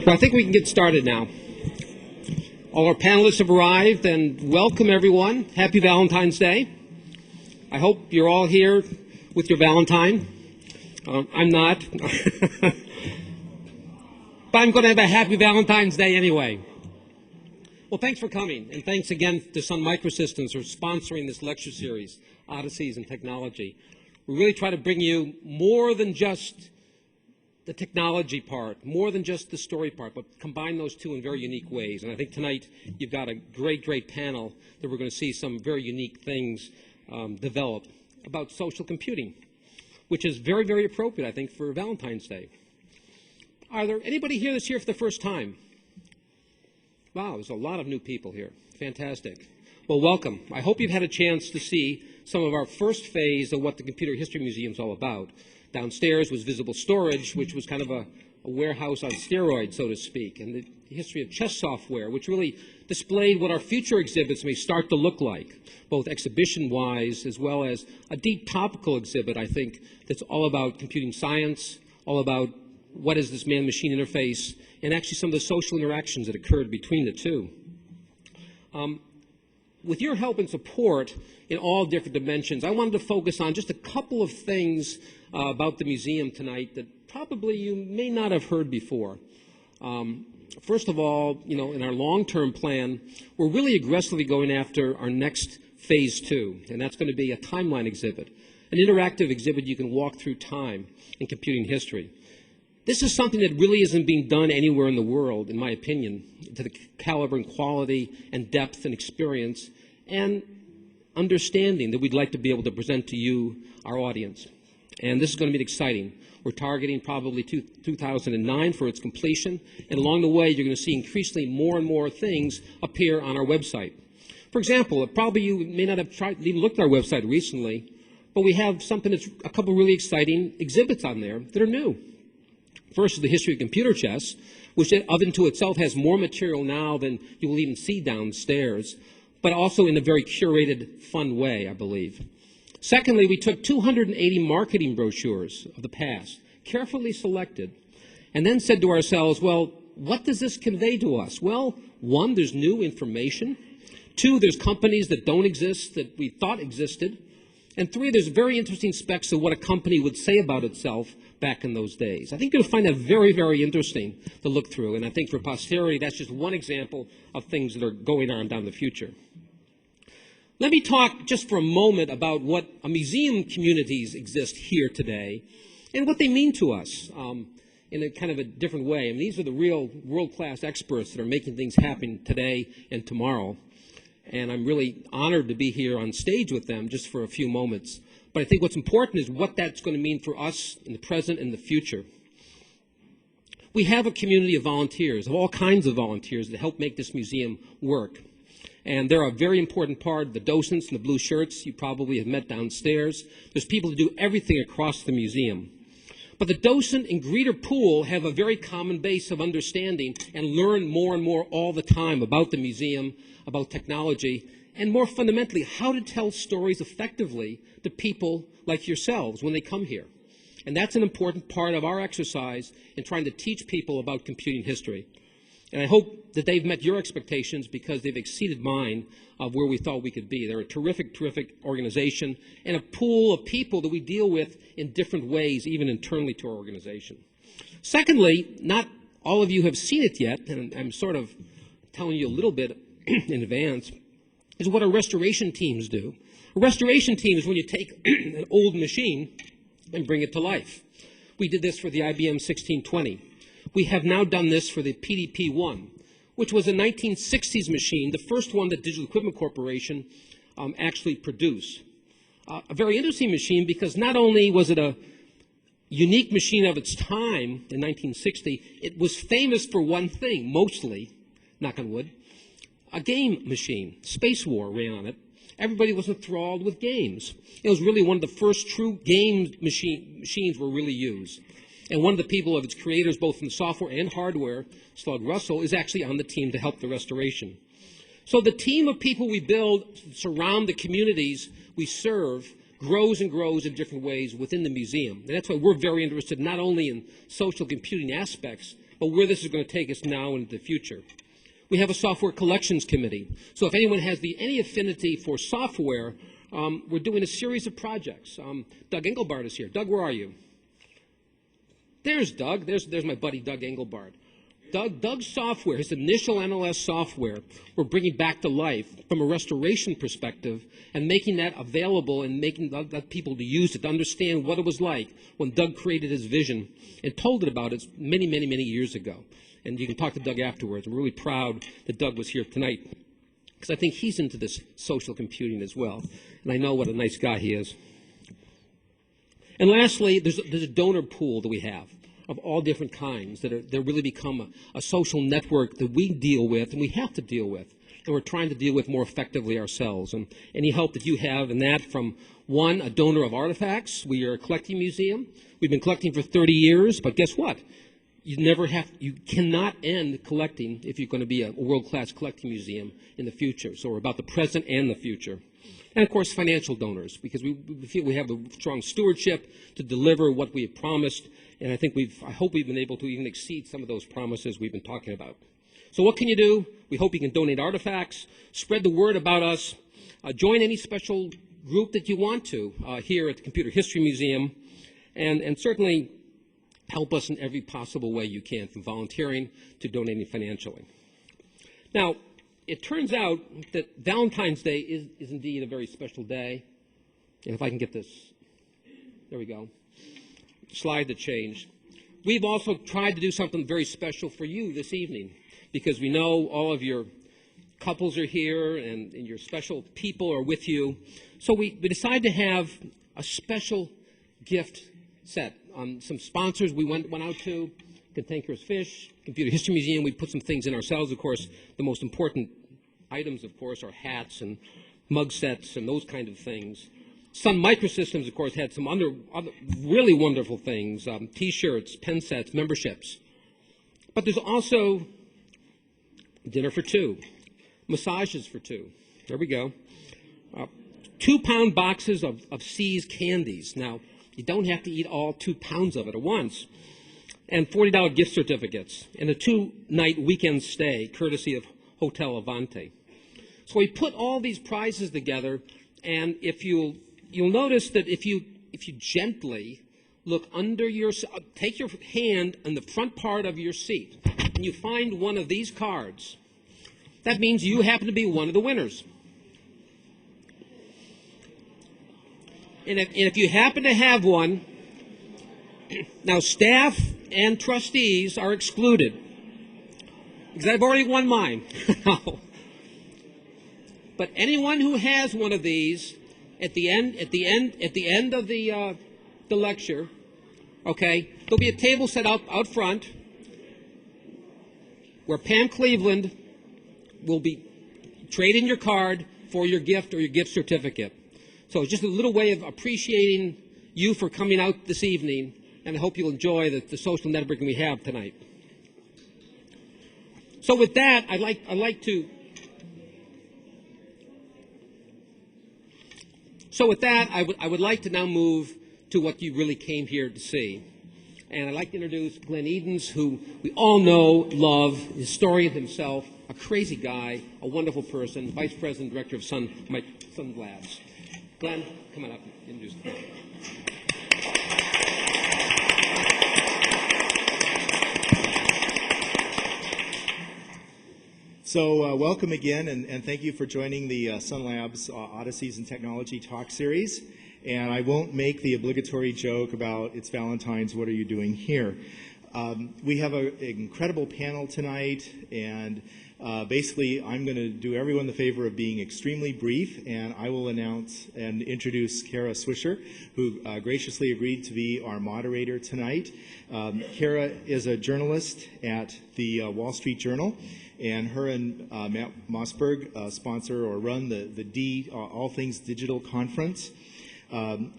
Well, I think we can get started now. All our panelists have arrived, and welcome everyone. Happy Valentine's Day. I hope you're all here with your Valentine. I'm not. But I'm going to have a happy Valentine's Day anyway. Well, thanks for coming, and thanks again to Sun Microsystems for sponsoring this lecture series, Odysseys in Technology. We really try to bring you more than just the technology part, more than just the story part, but combine those two in very unique ways. And I think tonight you've got a great panel that we're going to see some very unique things develop about social computing, which is very appropriate, I think, for Valentine's Day. Are there anybody here that's here for the first time? Wow, there's a lot of new people here. Fantastic. Well, welcome. I hope you've had a chance to see some of our first phase of what the Computer History Museum is all about. Downstairs was visible storage, which was kind of a warehouse on steroids, so to speak, and the history of chess software, which really displayed what our future exhibits may start to look like, both exhibition-wise as well as a deep topical exhibit, I think, that's all about computing science, all about what is this man-machine interface, and actually some of the social interactions that occurred between the two. With your help and support in all different dimensions, I wanted to focus on just a couple of things about the museum tonight that probably you may not have heard before. First of all, in our long-term plan, we're really aggressively going after our next phase 2, and that's going to be a timeline exhibit, an interactive exhibit you can walk through time in computing history. This is something that really isn't being done anywhere in the world, in my opinion, to the caliber and quality and depth and experience and understanding that we'd like to be able to present to you, our audience. And this is going to be exciting. We're targeting probably 2009 for its completion, and along the way you're going to see increasingly more and more things appear on our website. For example, probably you may not have even looked at our website recently, but we have something that's a couple really exciting exhibits on there that are new. First is the history of computer chess, which of and to itself has more material now than you will even see downstairs, but also in a very curated, fun way, I believe. Secondly, we took 280 marketing brochures of the past, carefully selected, and then said to ourselves, well, what does this convey to us? Well, one, there's new information. Two, there's companies that don't exist that we thought existed. And three, there's very interesting specs of what a company would say about itself back in those days. I think you'll find that very interesting to look through, and I think for posterity, that's just one example of things that are going on down the future. Let me talk just for a moment about what museum communities exist here today and what they mean to us in a kind of a different way. I mean, these are the real world-class experts that are making things happen today and tomorrow. And I'm really honored to be here on stage with them just for a few moments. But I think what's important is what that's going to mean for us in the present and the future. We have a community of volunteers, of all kinds of volunteers, that help make this museum work. And they're a very important part of the docents in the blue shirts you probably have met downstairs. There's people who do everything across the museum. But the docent and greeter pool have a very common base of understanding and learn more and more all the time about the museum, about technology, and more fundamentally, how to tell stories effectively to people like yourselves when they come here. And that's an important part of our exercise in trying to teach people about computing history. And I hope that they've met your expectations because they've exceeded mine of where we thought we could be. They're a terrific organization and a pool of people that we deal with in different ways, even internally to our organization. Secondly, not all of you have seen it yet, and I'm sort of telling you a little bit in advance, is what our restoration teams do. A restoration team is when you take an old machine and bring it to life. We did this for the IBM 1620. We have now done this for the PDP-1, which was a 1960s machine, the first one that Digital Equipment Corporation actually produced. A very interesting machine because not only was it a unique machine of its time in 1960, it was famous for one thing, mostly, knock on wood, a game machine. Space War ran on it. Everybody was enthralled with games. It was really one of the first true game machines were really used. And one of the people of its creators, both in the software and hardware, Slug Russell, is actually on the team to help the restoration. So the team of people we build surround the communities we serve grows and grows in different ways within the museum. And that's why we're very interested not only in social computing aspects, but where this is going to take us now into the future. We have a software collections committee. So if anyone has any affinity for software, we're doing a series of projects. Doug Engelbart is here. Doug, where are you? There's Doug. There's my buddy Doug Engelbart. Doug's software, his initial NLS software, we're bringing back to life from a restoration perspective and making that available and making that people to use it, to understand what it was like when Doug created his vision and told it about it many, many, many years ago. And you can talk to Doug afterwards. I'm really proud that Doug was here tonight because I think he's into this social computing as well. And I know what a nice guy he is. And lastly, there's a donor pool that we have of all different kinds that really become a social network that we deal with and we have to deal with. And we're trying to deal with more effectively ourselves. And any help that you have in that from, one, a donor of artifacts. We are a collecting museum. We've been collecting for 30 years, but guess what? You cannot end collecting if you're going to be a world-class collecting museum in the future. So we're about the present and the future. And, of course, financial donors, because we feel we have a strong stewardship to deliver what we have promised, and I hope we've been able to even exceed some of those promises we've been talking about. So what can you do? We hope you can donate artifacts, spread the word about us, join any special group that you want to here at the Computer History Museum, and certainly help us in every possible way you can, from volunteering to donating financially. Now, it turns out that Valentine's Day is indeed a very special day. And if I can get this, there we go, slide to change. We've also tried to do something very special for you this evening because we know all of your couples are here and your special people are with you. So we decided to have a special gift set. Some sponsors we went out to, Cantankerous Fish, Computer History Museum. We put some things in ourselves, of course. The most important items, of course, are hats and mug sets and those kind of things. Sun Microsystems, of course, had some other really wonderful things, T-shirts, pen sets, memberships. But there's also dinner for two, massages for two. There we go. 2-pound boxes of C's candies. Now, you don't have to eat all 2 pounds of it at once. And $40 gift certificates and a 2-night weekend stay, courtesy of Hotel Avante. So we put all these prizes together, and if you'll notice that if you gently look under take your hand on the front part of your seat, and you find one of these cards, that means you happen to be one of the winners. And if you happen to have one, now staff and trustees are excluded because I've already won mine. But anyone who has one of these at the end of the lecture, okay, there'll be a table set out front where Pam Cleveland will be trading your card for your gift or your gift certificate. So it's just a little way of appreciating you for coming out this evening, and I hope you'll enjoy the social networking we have tonight. So with that, I would like to now move to what you really came here to see. And I'd like to introduce Glenn Edens, who we all know, love, historian himself, a crazy guy, a wonderful person, Vice President, Director of Sun Labs. Glenn, come on up and introduce the person. So welcome again, and thank you for joining the Sun Labs Odysseys in Technology talk series. And I won't make the obligatory joke about it's Valentine's, what are you doing here? We have an incredible panel tonight, and basically I'm going to do everyone the favor of being extremely brief, and I will announce and introduce Kara Swisher, who graciously agreed to be our moderator tonight. Kara is a journalist at the Wall Street Journal, and her and Matt Mossberg sponsor or run the D All Things Digital Conference.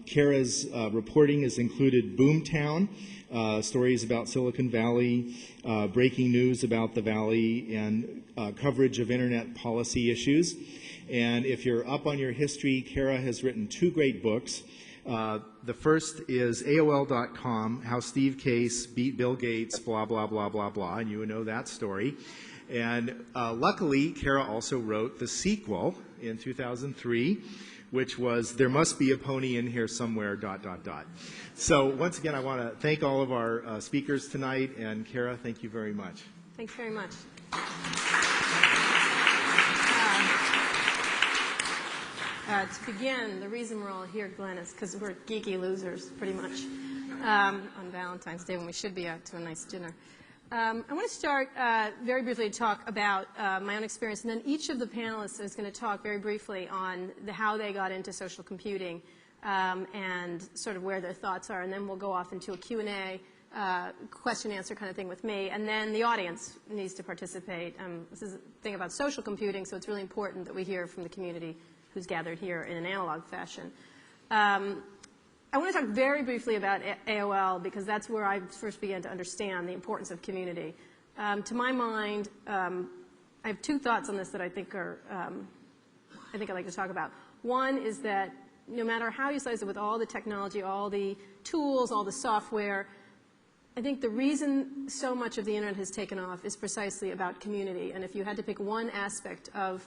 Kara's reporting has included Boomtown, stories about Silicon Valley, breaking news about the Valley, and coverage of internet policy issues. And if you're up on your history, Kara has written 2 great books. The first is AOL.com, how Steve Case beat Bill Gates, blah, blah, blah, blah, blah, and you would know that story. And luckily, Kara also wrote the sequel in 2003, which was There Must Be a Pony in Here Somewhere, ... So once again, I want to thank all of our speakers tonight, and Kara, thank you very much. Thanks very much. To begin, the reason we're all here, Glenn, is because we're geeky losers, pretty much, on Valentine's Day when we should be out to a nice dinner. I want to start very briefly to talk about my own experience, and then each of the panelists is going to talk very briefly on how they got into social computing and sort of where their thoughts are, and then we'll go off into a Q&A, question-answer kind of thing with me, and then the audience needs to participate. This is a thing about social computing, so it's really important that we hear from the community who's gathered here in an analog fashion. I want to talk very briefly about AOL because that's where I first began to understand the importance of community. To my mind, I have two thoughts on this that I think I'd like to talk about. One is that no matter how you slice it with all the technology, all the tools, all the software, I think the reason so much of the internet has taken off is precisely about community. And if you had to pick one aspect of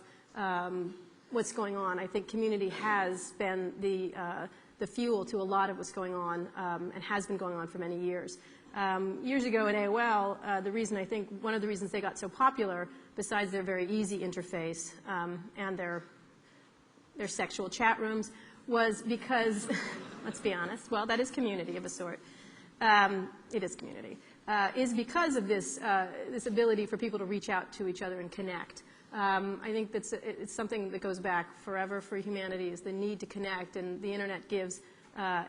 what's going on, I think community has been the fuel to a lot of what's going on and has been going on for many years. Years ago at AOL, one of the reasons they got so popular, besides their very easy interface and their sexual chat rooms, was because, let's be honest, well, that is community of a sort. It is community. Is because of this ability for people to reach out to each other and connect. I think it's something that goes back forever for humanity, is the need to connect, and the internet gives,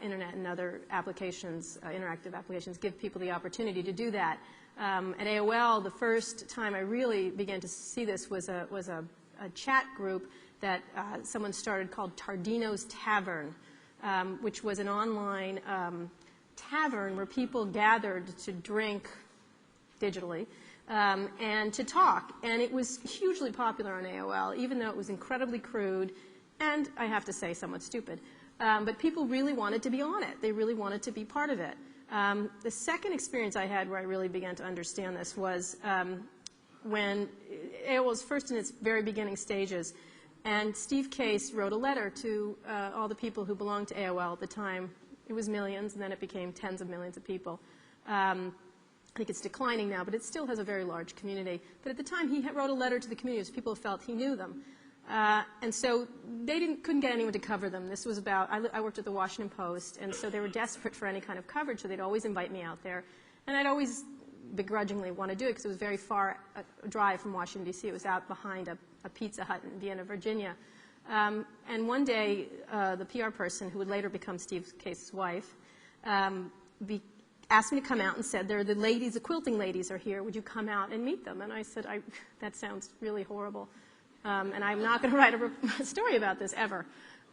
internet and other applications, interactive applications, give people the opportunity to do that. At AOL, the first time I really began to see this was a chat group that someone started called Tardino's Tavern, which was an online tavern where people gathered to drink digitally, and to talk. And it was hugely popular on AOL, even though it was incredibly crude and, I have to say, somewhat stupid. But people really wanted to be on it. They really wanted to be part of it. The second experience I had where I really began to understand this was when AOL was first in its very beginning stages, and Steve Case wrote a letter to all the people who belonged to AOL at the time. It was millions, and then it became tens of millions of people. I think it's declining now, but it still has a very large community. But at the time, he wrote a letter to the community as people felt he knew them. And so they couldn't get anyone to cover them. This was about, I worked at the Washington Post, and so they were desperate for any kind of coverage, so they'd always invite me out there. And I'd always begrudgingly want to do it because it was very far a drive from Washington, D.C. It was out behind a Pizza Hut in Vienna, Virginia. And one day, the PR person, who would later become Steve Case's wife, asked me to come out and said, the ladies, the quilting ladies are here. Would you come out and meet them? And I said, that sounds really horrible. And I'm not going to write a story about this ever.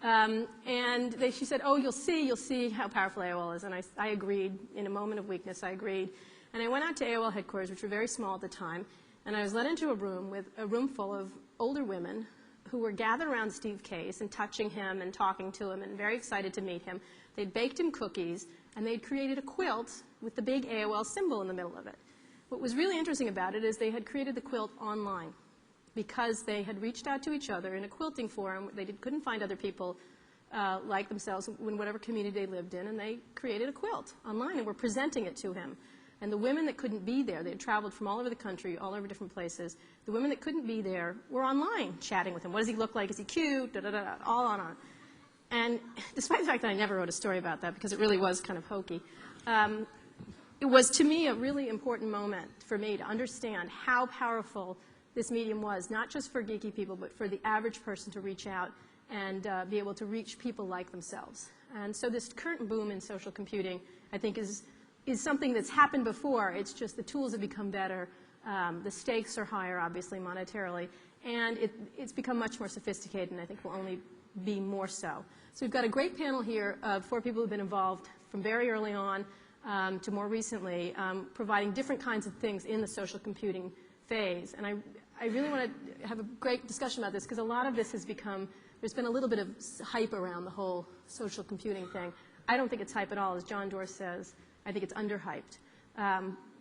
And she said, oh, you'll see how powerful AOL is. And I agreed. In a moment of weakness, I agreed. And I went out to AOL headquarters, which were very small at the time. And I was led into a room full of older women who were gathered around Steve Case and touching him and talking to him and very excited to meet him. They'd baked him cookies, and they'd created a quilt with the big AOL symbol in the middle of it. What was really interesting about it is they had created the quilt online because they had reached out to each other in a quilting forum. They couldn't find other people like themselves in whatever community they lived in, and they created a quilt online and were presenting it to him. And the women that couldn't be there, they had traveled from all over the country, all over different places. The women that couldn't be there were online chatting with him. What does he look like? Is he cute? Da, da, da, da, all on. And despite the fact that I never wrote a story about that because it really was kind of hokey, it was, to me, a really important moment for me to understand how powerful this medium was, not just for geeky people, but for the average person to reach out and be able to reach people like themselves. And so this current boom in social computing, I think, is something that's happened before. It's just the tools have become better. The stakes are higher, obviously, monetarily. And it's become much more sophisticated, and I think will only be more so. So we've got a great panel here of 4 people who have been involved from very early on to more recently, providing different kinds of things in the social computing phase. And I really want to have a great discussion about this because a lot of this has become there's been a little bit of hype around the whole social computing thing. I don't think it's hype at all. As John Doerr says, I think it's underhyped.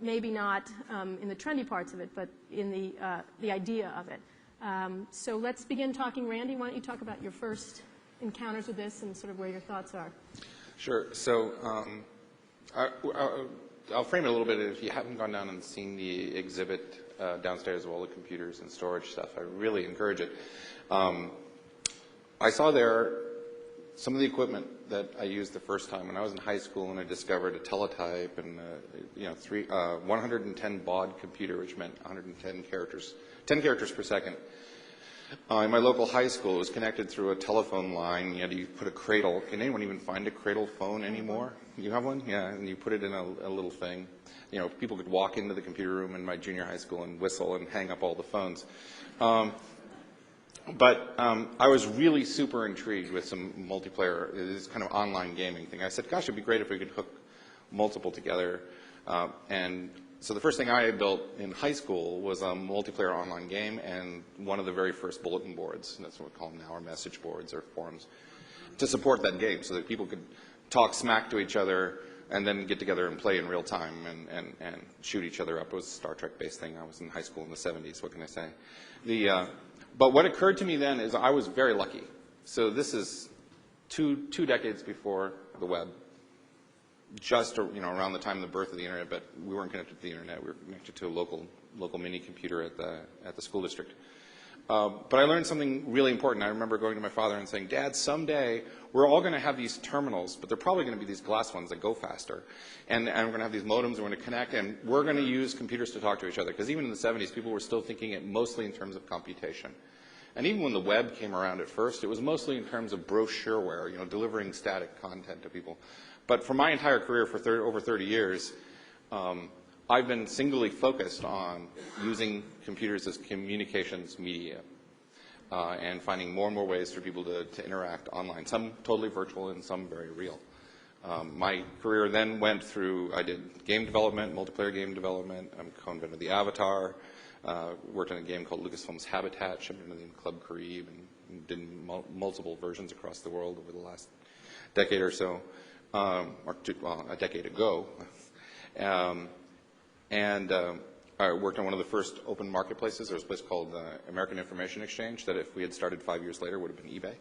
Maybe not in the trendy parts of it, but in the idea of it. So let's begin talking. Randy, why don't you talk about your first encounters with this and sort of where your thoughts are? Sure. So I'll frame it a little bit. If you haven't gone down and seen the exhibit downstairs of all the computers and storage stuff, I really encourage it. I saw there some of the equipment that I used the first time when I was in high school, and I discovered a teletype and 110 baud computer, which meant 110 characters, 10 characters per second. In my local high school, it was connected through a telephone line. You had to put a cradle. Can anyone even find a cradle phone anymore? You have one? Yeah, and you put it in a little thing. You know, people could walk into the computer room in my junior high school and whistle and hang up all the phones. But I was really super intrigued with some multiplayer, this kind of online gaming thing. I said, gosh, it'd be great if we could hook multiple together. And so the first thing I built in high school was a multiplayer online game and one of the very first bulletin boards, and that's what we call them now, or message boards or forums, to support that game so that people could talk smack to each other and then get together and play in real time and shoot each other up. It was a Star Trek-based thing. I was in high school in the 70s. What can I say? But what occurred to me then is I was very lucky. So this is two decades before the web, just around the time of the birth of the internet. But we weren't connected to the internet. We were connected to a local mini computer at the school district. But I learned something really important. I remember going to my father and saying, Dad, someday we're all going to have these terminals, but they're probably going to be these glass ones that go faster. And we're going to have these modems, we're going to connect, and we're going to use computers to talk to each other. Because even in the 70s, people were still thinking it mostly in terms of computation. And even when the web came around at first, it was mostly in terms of brochureware, delivering static content to people. But for my entire career, for over 30 years, I've been singly focused on using computers as communications media and finding more and more ways for people to interact online, some totally virtual and some very real. My career then went through, I did game development, multiplayer game development. I'm co-inventor of the Avatar, worked on a game called Lucasfilm's Habitat, shipped under the name Club Caribe, and did multiple versions across the world over the last decade or so, a decade ago. I worked on one of the first open marketplaces. There was a place called American Information Exchange that if we had started 5 years later would have been eBay.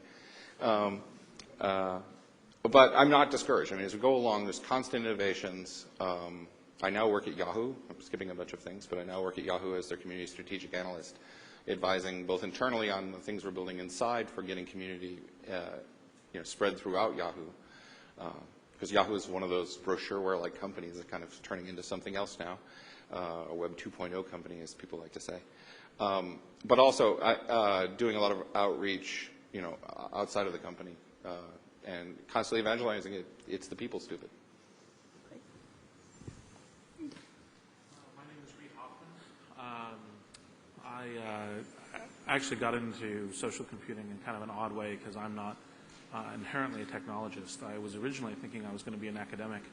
But I'm not discouraged. I mean, as we go along, there's constant innovations. I now work at Yahoo. I'm skipping a bunch of things, but I now work at Yahoo as their community strategic analyst, advising both internally on the things we're building inside for getting community spread throughout Yahoo. Because Yahoo is one of those brochureware-like companies that's kind of turning into something else now, a Web 2.0 company, as people like to say. But also doing a lot of outreach, outside of the company, and constantly evangelizing it. It's the people, stupid. My name is Reed Hoffman. I actually got into social computing in kind of an odd way because I'm not inherently a technologist. I was originally thinking I was going to be an academic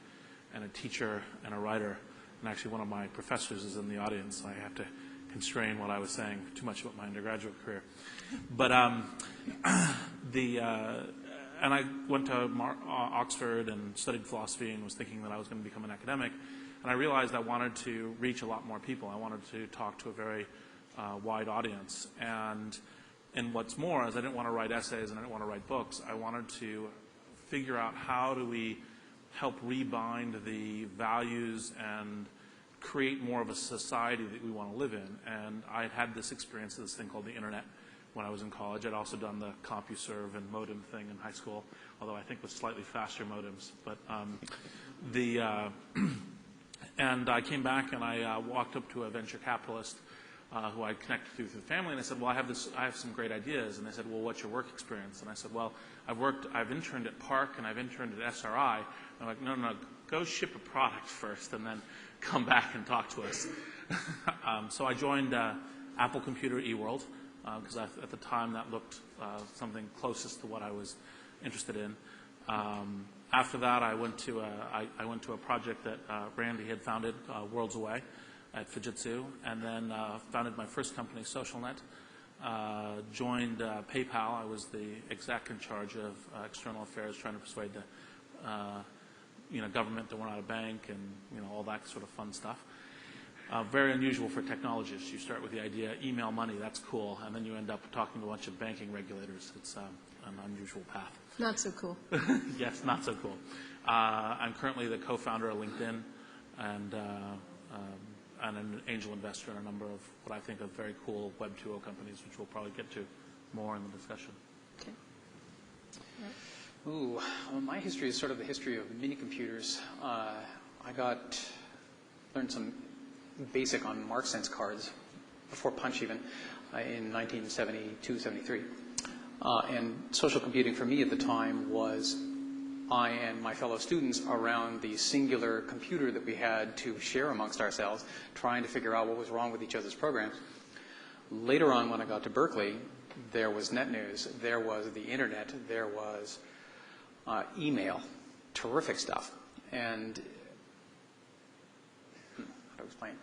and a teacher and a writer, and actually one of my professors is in the audience. I have to constrain what I was saying too much about my undergraduate career. But and I went to Oxford and studied philosophy and was thinking that I was going to become an academic, and I realized I wanted to reach a lot more people. I wanted to talk to a very wide audience, and what's more is I didn't want to write essays and I didn't want to write books. I wanted to figure out how do we help rebind the values and create more of a society that we want to live in. And I had this experience of this thing called the internet when I was in college. I'd also done the CompuServe and modem thing in high school, although I think with slightly faster modems. But and I came back and I walked up to a venture capitalist who I connected through the family, and I said, well, I have some great ideas. And they said, well, what's your work experience? And I said, well, I've interned at Park and I've interned at SRI. And I'm like, no, go ship a product first and then come back and talk to us. So I joined Apple Computer eWorld, because at the time that looked something closest to what I was interested in. After that, I went to a project that Randy had founded, Worlds Away, at Fujitsu, and then founded my first company, SocialNet, joined PayPal. I was the exec in charge of external affairs, trying to persuade the government that we're not a bank, and all that sort of fun stuff. Very unusual for technologists. You start with the idea, email money, that's cool, and then you end up talking to a bunch of banking regulators. It's an unusual path. Not so cool. Yes, not so cool. I'm currently the co-founder of LinkedIn and an angel investor in a number of what I think are very cool Web 2.0 companies, which we'll probably get to more in the discussion. Okay. Ooh, well, my history is sort of the history of mini computers. I learned some basic on Mark Sense cards before Punch even in 1972, 73. And social computing for me at the time was I and my fellow students around the singular computer that we had to share amongst ourselves, trying to figure out what was wrong with each other's programs. Later on, when I got to Berkeley, there was NetNews, there was the internet, there was email, terrific stuff. And how to explain?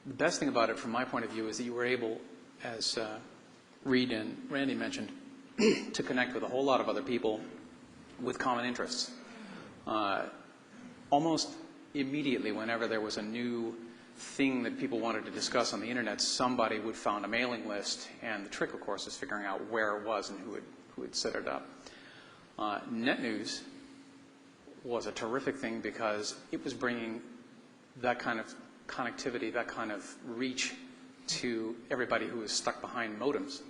The best thing about it from my point of view is that you were able, as Reed and Randy mentioned, to connect with a whole lot of other people with common interests. Almost immediately, whenever there was a new thing that people wanted to discuss on the internet, somebody would found a mailing list, and the trick, of course, is figuring out where it was and who had set it up. NetNews was a terrific thing because it was bringing that kind of connectivity, that kind of reach to everybody who was stuck behind modems.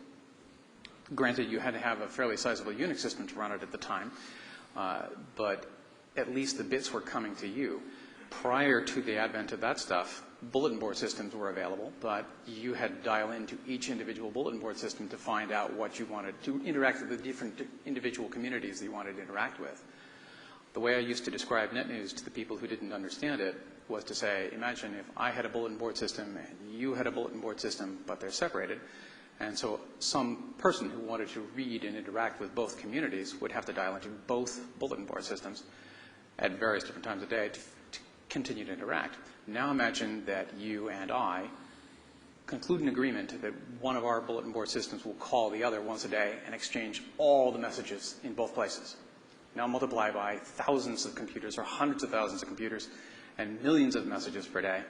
Granted, you had to have a fairly sizable Unix system to run it at the time, but at least the bits were coming to you. Prior to the advent of that stuff, bulletin board systems were available, but you had to dial into each individual bulletin board system to find out what you wanted to interact with the different individual communities that you wanted to interact with. The way I used to describe NetNews to the people who didn't understand it was to say, imagine if I had a bulletin board system and you had a bulletin board system, but they're separated. And so some person who wanted to read and interact with both communities would have to dial into both bulletin board systems at various different times of day to continue to interact. Now imagine that you and I conclude an agreement that one of our bulletin board systems will call the other once a day and exchange all the messages in both places. Now multiply by thousands of computers or hundreds of thousands of computers and millions of messages per day.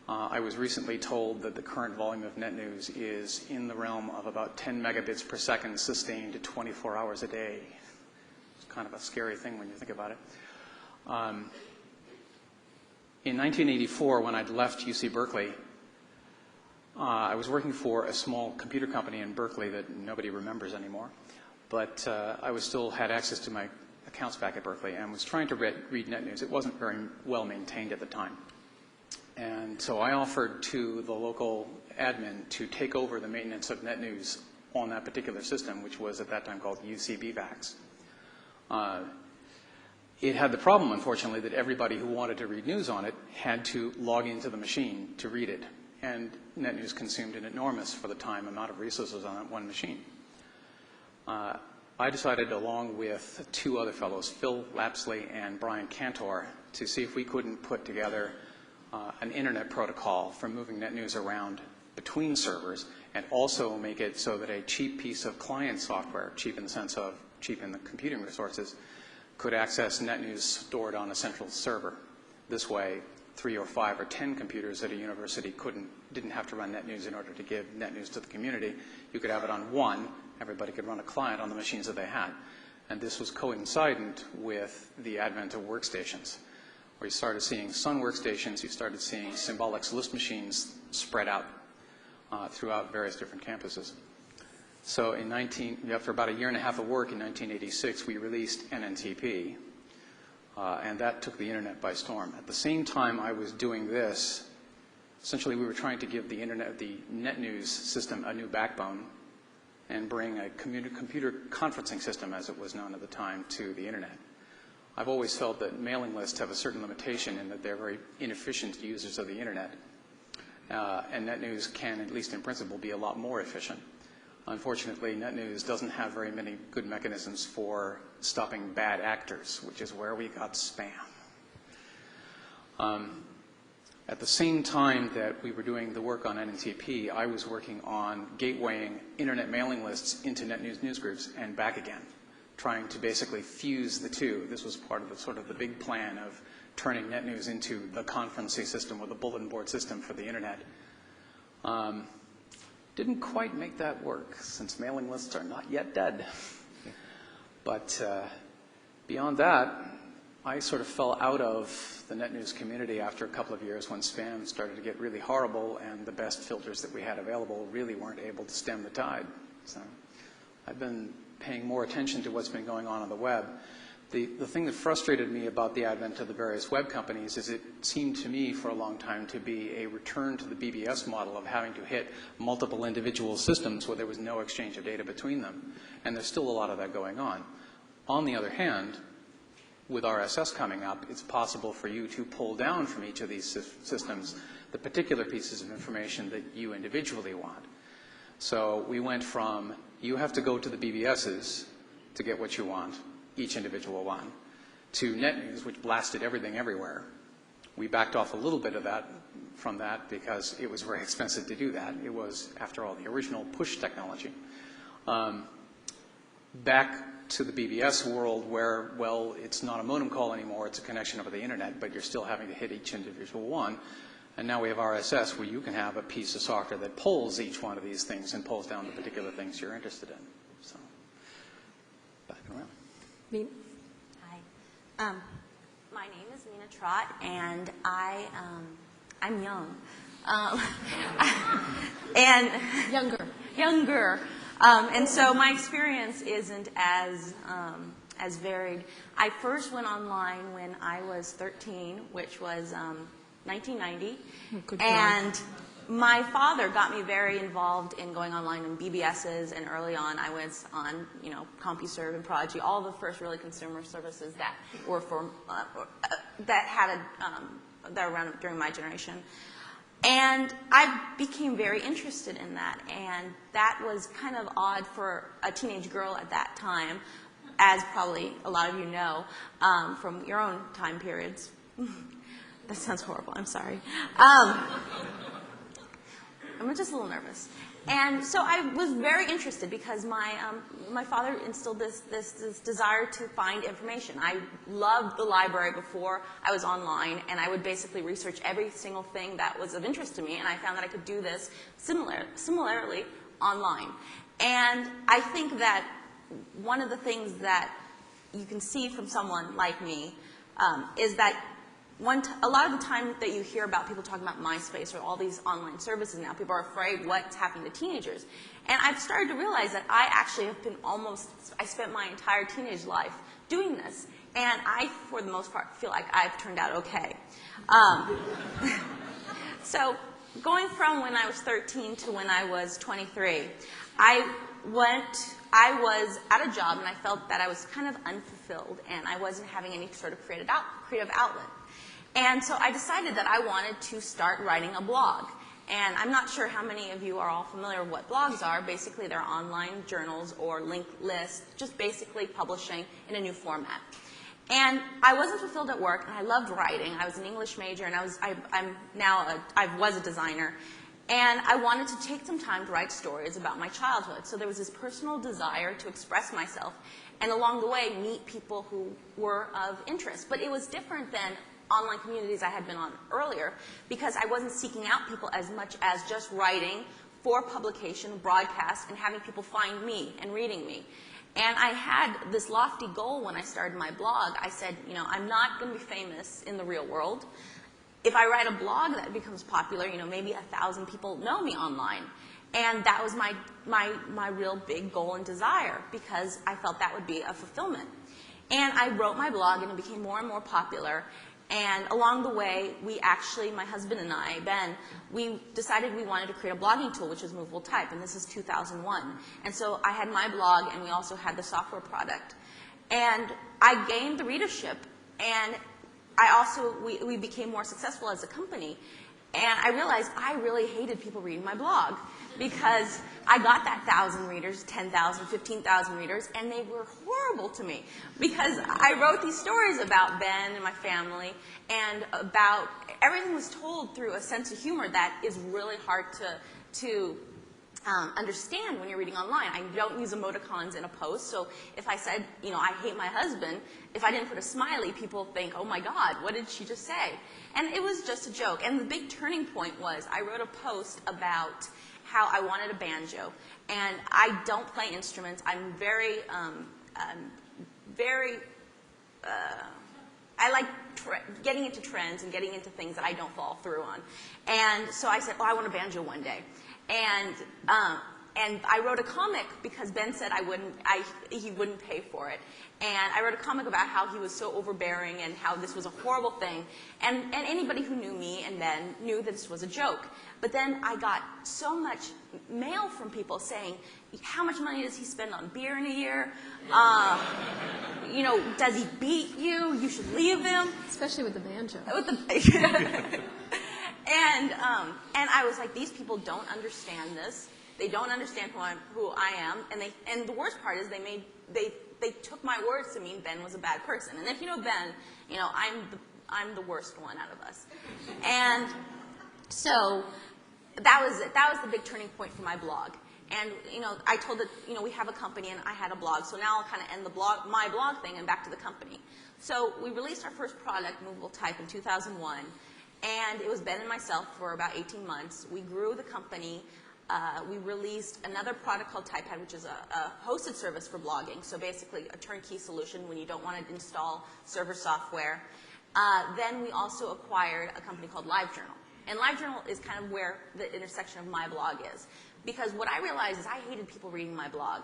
I was recently told that the current volume of NetNews is in the realm of about 10 megabits per second sustained 24 hours a day. It's kind of a scary thing when you think about it. In 1984, when I'd left UC Berkeley, I was working for a small computer company in Berkeley that nobody remembers anymore. But I still had access to my accounts back at Berkeley and was trying to read NetNews. It wasn't very well maintained at the time. And so I offered to the local admin to take over the maintenance of NetNews on that particular system, which was at that time called UCBVAX. It had the problem, unfortunately, that everybody who wanted to read news on it had to log into the machine to read it. And NetNews consumed an enormous, for the time, amount of resources on that one machine. I decided, along with two other fellows, Phil Lapsley and Brian Cantor, to see if we couldn't put together an internet protocol for moving NetNews around between servers and also make it so that a cheap piece of client software, cheap in the sense of cheap in the computing resources, could access NetNews stored on a central server. This way, 3 or 5 or 10 computers at a university didn't have to run NetNews in order to give NetNews to the community. You could have it on one. Everybody could run a client on the machines that they had. And this was coincident with the advent of workstations, where you started seeing Sun workstations, you started seeing Symbolics list machines spread out throughout various different campuses. So after about a year and a half of work in 1986, we released NNTP, and that took the internet by storm. At the same time I was doing this, essentially we were trying to give the NetNews system a new backbone and bring a computer conferencing system, as it was known at the time, to the internet. I've always felt that mailing lists have a certain limitation in that they're very inefficient users of the internet. And NetNews can, at least in principle, be a lot more efficient. Unfortunately, NetNews doesn't have very many good mechanisms for stopping bad actors, which is where we got spam. At the same time that we were doing the work on NNTP, I was working on gatewaying internet mailing lists into NetNews newsgroups and back again, trying to basically fuse the two. This was part of the sort of the big plan of turning NetNews into the conferencing system or the bulletin board system for the internet. Didn't quite make that work, since mailing lists are not yet dead. But beyond that, I sort of fell out of the NetNews community after a couple of years when spam started to get really horrible and the best filters that we had available really weren't able to stem the tide. So I've been paying more attention to what's been going on the web. The thing that frustrated me about the advent of the various web companies is it seemed to me for a long time to be a return to the BBS model of having to hit multiple individual systems where there was no exchange of data between them. And there's still a lot of that going on. On the other hand, with RSS coming up, it's possible for you to pull down from each of these systems the particular pieces of information that you individually want. So we went from you have to go to the BBSs to get what you want, each individual one, to NetNews, which blasted everything everywhere. We backed off a little bit of that from that because it was very expensive to do that. It was, after all, the original push technology. Back to the BBS world where, well, it's not a modem call anymore, it's a connection over the internet, but you're still having to hit each individual one. And now we have RSS where you can have a piece of software that pulls each one of these things and pulls down the particular things you're interested in. So, back around. Mina? Hi. My name is Mina Trott, and I'm young. And younger. And so my experience isn't as varied. I first went online when I was 13, which was 1990. And my father got me very involved in going online in BBSs, and early on I was on, CompuServe and Prodigy, all the first really consumer services that were that were around during my generation. And I became very interested in that, and that was kind of odd for a teenage girl at that time, as probably a lot of you know from your own time periods. That sounds horrible, I'm sorry. I'm just a little nervous. And so I was very interested because my father instilled this desire to find information. I loved the library before I was online, and I would basically research every single thing that was of interest to me, and I found that I could do this similarly online. And I think that one of the things that you can see from someone like me is that a lot of the time that you hear about people talking about MySpace or all these online services now, people are afraid what's happening to teenagers. And I've started to realize that I actually have been I spent my entire teenage life doing this. And I, for the most part, feel like I've turned out okay. So going from when I was 13 to when I was 23, I was at a job and I felt that I was kind of unfulfilled and I wasn't having any sort of creative outlet. And so I decided that I wanted to start writing a blog. And I'm not sure how many of you are all familiar with what blogs are. Basically, they're online journals or linked lists, just basically publishing in a new format. And I wasn't fulfilled at work, and I loved writing. I was an English major, and I was a designer. And I wanted to take some time to write stories about my childhood. So there was this personal desire to express myself, and along the way, meet people who were of interest. But it was different than online communities I had been on earlier, because I wasn't seeking out people as much as just writing for publication, broadcast, and having people find me and reading me. And I had this lofty goal when I started my blog. I said, I'm not going to be famous in the real world. If I write a blog that becomes popular, maybe 1,000 people know me online. And that was my real big goal and desire, because I felt that would be a fulfillment. And I wrote my blog, and it became more and more popular. And along the way, my husband and I, Ben, we decided we wanted to create a blogging tool, which is Movable Type, and this is 2001. And so I had my blog, and we also had the software product. And I gained the readership, and we became more successful as a company. And I realized I really hated people reading my blog because I got that 1,000 readers, 10,000, 15,000 readers, and they were horrible to me because I wrote these stories about Ben and my family, and about everything was told through a sense of humor that is really hard to understand when you're reading online. I don't use emoticons in a post, so if I said, I hate my husband, if I didn't put a smiley, people think, oh my God, what did she just say? And it was just a joke. And the big turning point was I wrote a post about how I wanted a banjo. And I don't play instruments. I'm I like getting into trends and getting into things that I don't fall through on. And so I said, I want a banjo one day. And I wrote a comic because Ben said he wouldn't pay for it. And I wrote a comic about how he was so overbearing and how this was a horrible thing. And anybody who knew me and Ben knew that this was a joke. But then I got so much mail from people saying, how much money does he spend on beer in a year? Does he beat you? You should leave him. Especially with the banjo. And I was like, these people don't understand this. They don't understand who I am. And the worst part is they took my words to mean Ben was a bad person. And if you know Ben, I'm the worst one out of us. And so that was the big turning point for my blog. And I told that we have a company and I had a blog. So now I'll kind of end my blog thing and back to the company. So we released our first product, Movable Type, in 2001. And it was Ben and myself for about 18 months. We grew the company. We released another product called TypePad, which is a hosted service for blogging. So basically a turnkey solution when you don't want to install server software. Then we also acquired a company called Livejournal. And Livejournal is kind of where the intersection of my blog is. Because what I realized is I hated people reading my blog.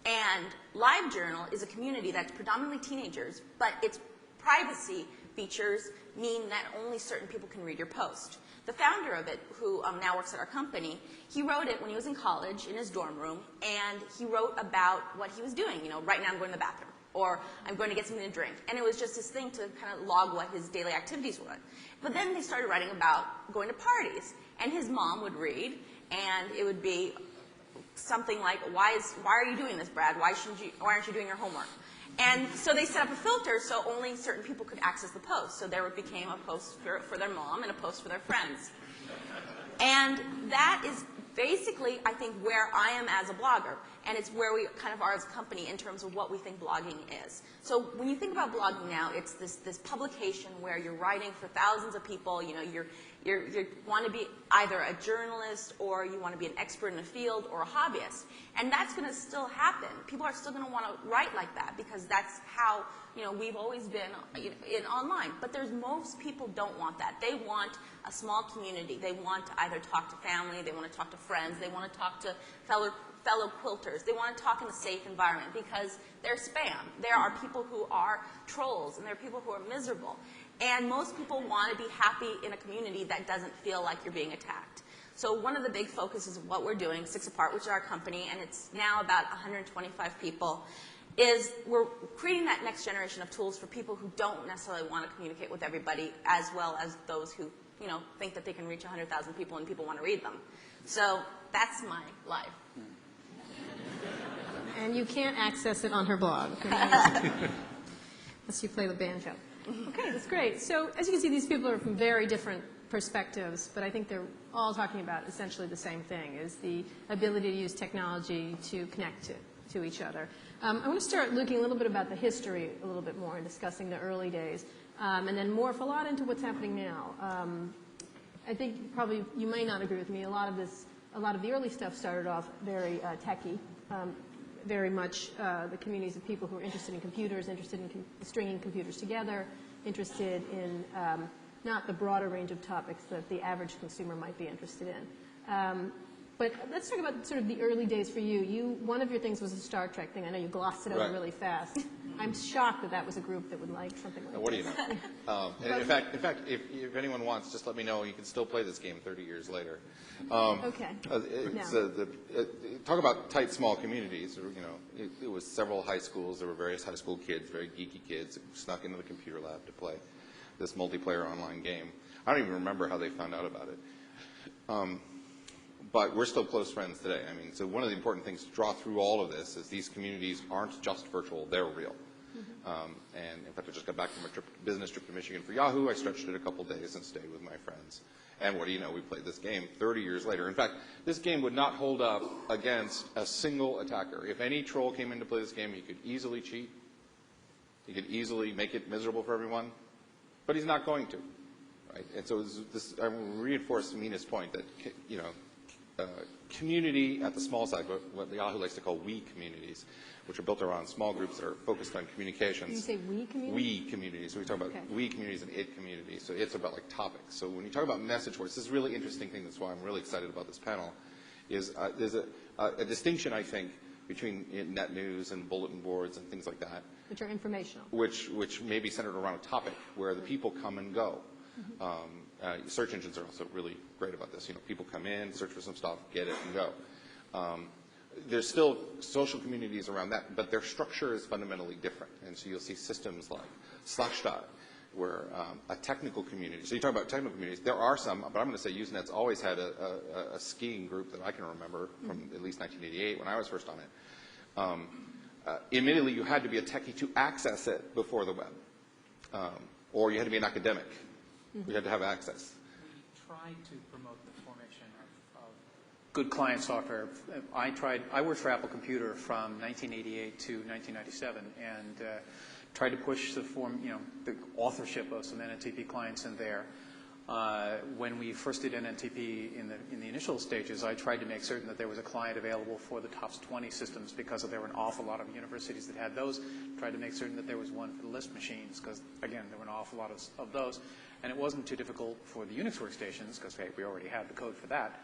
And Livejournal is a community that's predominantly teenagers, but its privacy features mean that only certain people can read your post. The founder of it, who now works at our company, he wrote it when he was in college in his dorm room, and he wrote about what he was doing. Right now I'm going to the bathroom, or I'm going to get something to drink. And it was just this thing to kind of log what his daily activities were. But then they started writing about going to parties, and his mom would read, and it would be something like, why are you doing this, Brad? Why aren't you doing your homework? And so they set up a filter so only certain people could access the post. So there became a post for their mom and a post for their friends. And that is basically, I think, where I am as a blogger. And it's where we kind of are as a company in terms of what we think blogging is. So when you think about blogging now, it's this publication where you're writing for thousands of people. You want to be either a journalist or you want to be an expert in a field or a hobbyist. And that's going to still happen. People are still going to want to write like that because that's how we've always been in online. But most people don't want that. They want a small community. They want to either talk to family, they want to talk to friends, they want to talk to fellow quilters. They want to talk in a safe environment because they're spam. There are people who are trolls and there are people who are miserable. And most people want to be happy in a community that doesn't feel like you're being attacked. So one of the big focuses of what we're doing, Six Apart, which is our company, and it's now about 125 people, is we're creating that next generation of tools for people who don't necessarily want to communicate with everybody, as well as those who think that they can reach 100,000 people and people want to read them. So that's my life. And you can't access it on her blog. Unless you play the banjo. Okay, that's great. So as you can see, these people are from very different perspectives, but I think they're all talking about essentially the same thing, is the ability to use technology to connect to each other. I want to start looking a little bit about the history a little bit more and discussing the early days, and then morph a lot into what's happening now. I think probably you may not agree with me. A lot of the early stuff started off very techy. Very much the communities of people who are interested in computers, interested in stringing computers together, interested in not the broader range of topics that the average consumer might be interested in. But let's talk about sort of the early days for you. One of your things was a Star Trek thing. I know you glossed it over really fast. I'm shocked that was a group that would like something like that. What do you know? And in fact, if anyone wants, just let me know. You can still play this game 30 years later. Okay. Talk about tight, small communities. It was several high schools. There were various high school kids, very geeky kids, who snuck into the computer lab to play. this multiplayer online game. I don't even remember how they found out about it. But we're still close friends today. I mean, so one of the important things to draw through all of this is these communities aren't just virtual, they're real. And in fact, I just got back from a business trip to Michigan for Yahoo. I stretched it a couple days and stayed with my friends. And what do you know, we played this game 30 years later. In fact, this game would not hold up against a single attacker. If any troll came in to play this game, he could easily cheat. He could easily make it miserable for everyone. But he's not going to. Right? And so I will reinforce Mina's point that, you know, community at the small side, what Yahoo likes to call we communities, which are built around small groups that are focused on communications. You say we communities? We communities. So we talk about we communities and it communities. So it's about like topics. So when you talk about message boards, this is a really interesting thing. That's why I'm really excited about this panel. Is there's a distinction, I think, between net news and bulletin boards and things like that. Which are informational. Which may be centered around a topic where the people come and go. Search engines are also really great about this. You know, people come in, search for some stuff, get it, and go. There's still social communities around that, but their structure is fundamentally different. And so you'll see systems like Slashdot, where a technical community. So you talk about technical communities. There are some, but I'm going to say Usenet's always had a skiing group that I can remember from at least 1988 when I was first on it. Admittedly, you had to be a techie to access it before the web, or you had to be an academic. You had to have access. We tried to promote the formation of good client software. I worked for Apple Computer from 1988 to 1997, and tried to push the authorship of some NNTP clients in there. When we first did NNTP in the initial stages, I tried to make certain that there was a client available for the TOPS 20 systems because there were an awful lot of universities that had those. Tried to make certain that there was one for the Lisp machines because, again, there were an awful lot of those. And it wasn't too difficult for the Unix workstations because, hey, we already had the code for that.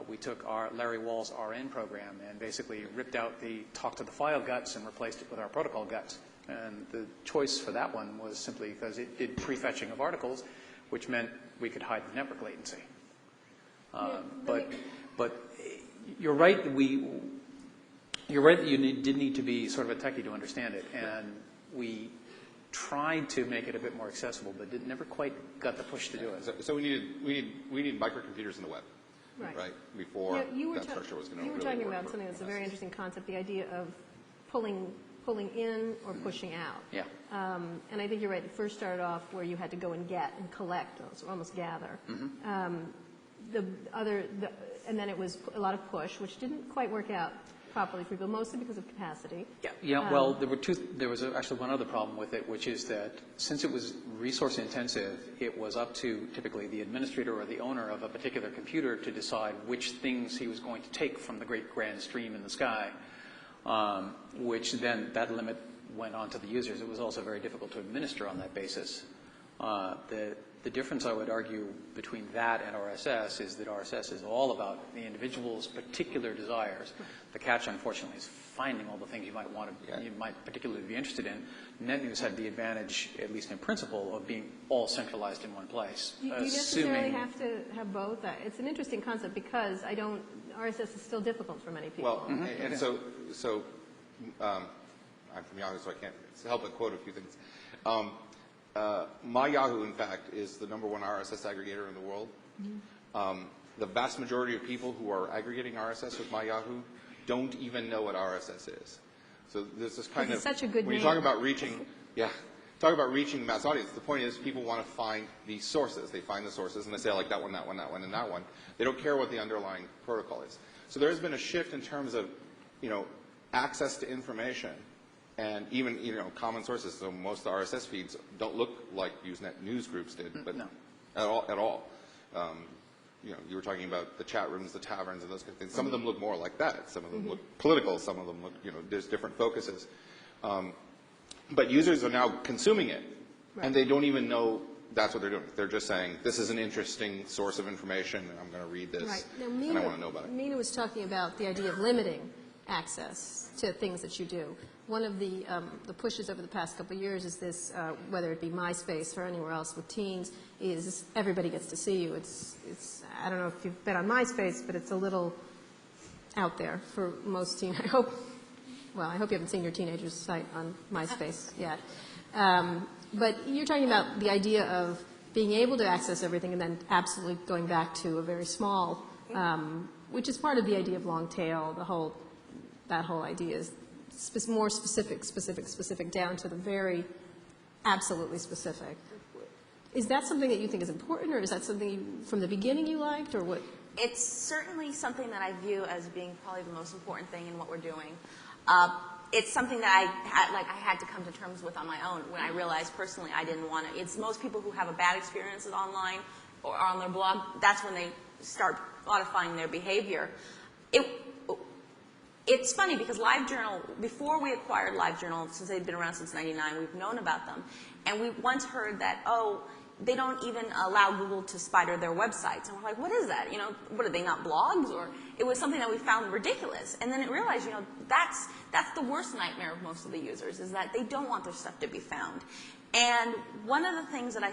We took our Larry Wall's RN program and basically ripped out the talk to the file guts and replaced it with our protocol guts. And the choice for that one was simply because it did prefetching of articles, which meant we could hide the network latency. But you're right that you did need to be sort of a techie to understand it, and we tried to make it a bit more accessible, but never quite got the push to do it. So we need microcomputers in the web, right? Before that structure was going to. You were talking about something that's a very interesting concept: the idea of pulling in or pushing out. Yeah. And I think you're right. It first started off where you had to go and get and collect, almost gather. And then it was a lot of push, which didn't quite work out properly for people, mostly because of capacity. Yeah. Well, there was actually one other problem with it, which is that since it was resource intensive, it was up to typically the administrator or the owner of a particular computer to decide which things he was going to take from the great grand stream in the sky. Which then that limit went on to the users. It was also very difficult to administer on that basis. The difference, I would argue, between that and RSS is that RSS is all about the individual's particular desires. The catch, unfortunately, is finding all the things you might want to, you might particularly be interested in. NetNews had the advantage, at least in principle, of being all centralized in one place. Do you necessarily have to have both? It's an interesting concept because RSS is still difficult for many people. Well, and so I'm from Yahoo, so I can't help but quote a few things. My Yahoo, in fact, is the #1 RSS aggregator in the world. The vast majority of people who are aggregating RSS with my Yahoo don't even know what RSS is. So there's this kind of such a good when you talk about reaching, the mass audience. The point is, people want to find the sources. They find the sources and they say, I like that one, that one, that one, and that one. They don't care what the underlying protocol is. So there has been a shift in terms of, access to information. And even, common sources, so most of the RSS feeds don't look like Usenet news groups did, but no. at all. You were talking about the chat rooms, the taverns, and those kind of things. Some of them look more like that. Some of them look political. Some of them look, there's different focuses. But users are now consuming it, and they don't even know that's what they're doing. They're just saying, this is an interesting source of information, and I'm going to read this, and I want to know about it. Mina was talking about the idea of limiting access to things that you do. One of the pushes over the past couple of years is this, whether it be MySpace or anywhere else with teens, is everybody gets to see you. It's I don't know if you've been on MySpace, but it's a little out there for most teens. I hope you haven't seen your teenager's site on MySpace yet. But you're talking about the idea of being able to access everything and then absolutely going back to a very small, which is part of the idea of long tail. That whole idea is more specific, down to the very absolutely specific. Is that something that you think is important, or is that something from the beginning you liked, or what? It's certainly something that I view as being probably the most important thing in what we're doing. It's something that I had to come to terms with on my own when I realized personally I didn't want it. It's most people who have a bad experience online or on their blog, that's when they start modifying their behavior. It's funny because Livejournal, before we acquired Livejournal, since they've been around since '99, we've known about them. And we once heard that, they don't even allow Google to spider their websites. And we're like, what is that? What are they, not blogs? Or it was something that we found ridiculous. And then it realized, that's the worst nightmare of most of the users, is that they don't want their stuff to be found. And one of the things that I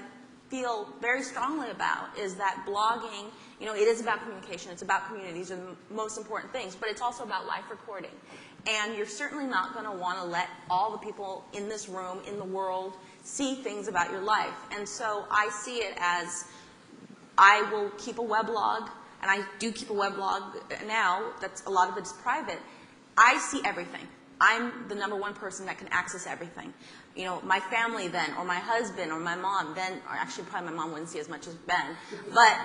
feel very strongly about is that blogging, it is about communication, it's about community, these are the most important things, but it's also about live recording. And you're certainly not going to want to let all the people in this room, in the world, see things about your life. And so I see it as I will keep a weblog, and I do keep a weblog now, a lot of it's private. I see everything. I'm the #1 person that can access everything. My family then, or my husband, or my mom then, or actually probably my mom wouldn't see as much as Ben, but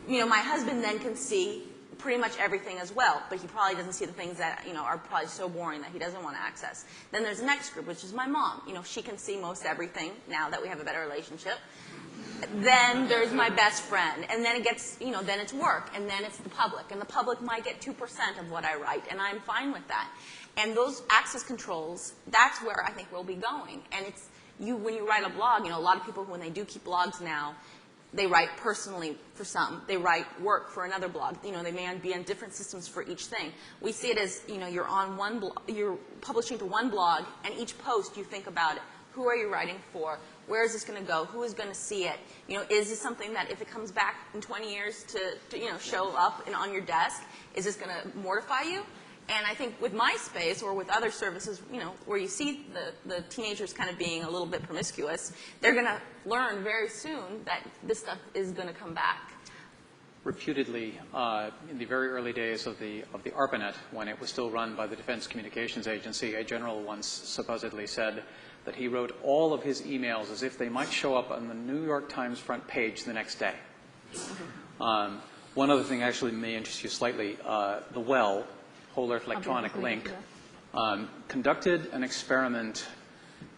my husband then can see pretty much everything as well, but he probably doesn't see the things that are probably so boring that he doesn't want to access. Then there's the next group, which is my mom. She can see most everything now that we have a better relationship. Then there's my best friend, and then it gets, then it's work, and then it's the public, and the public might get 2% of what I write, and I'm fine with that. And those access controls, that's where I think we'll be going. And it's when you write a blog, a lot of people, when they do keep blogs now, they write personally for some. They write work for another blog. They may be on different systems for each thing. We see it as, you're on one blog, you're publishing to one blog, and each post you think about it. Who are you writing for? Where is this going to go? Who is going to see it? Is this something that if it comes back in 20 years to show up and on your desk, is this going to mortify you? And I think with MySpace or with other services, where you see the teenagers kind of being a little bit promiscuous, they're going to learn very soon that this stuff is going to come back. Reputedly, in the very early days of the ARPANET, when it was still run by the Defense Communications Agency, a general once supposedly said that he wrote all of his emails as if they might show up on the New York Times front page the next day. One other thing actually may interest you slightly, the WELL, Whole Earth Electronic Link, conducted an experiment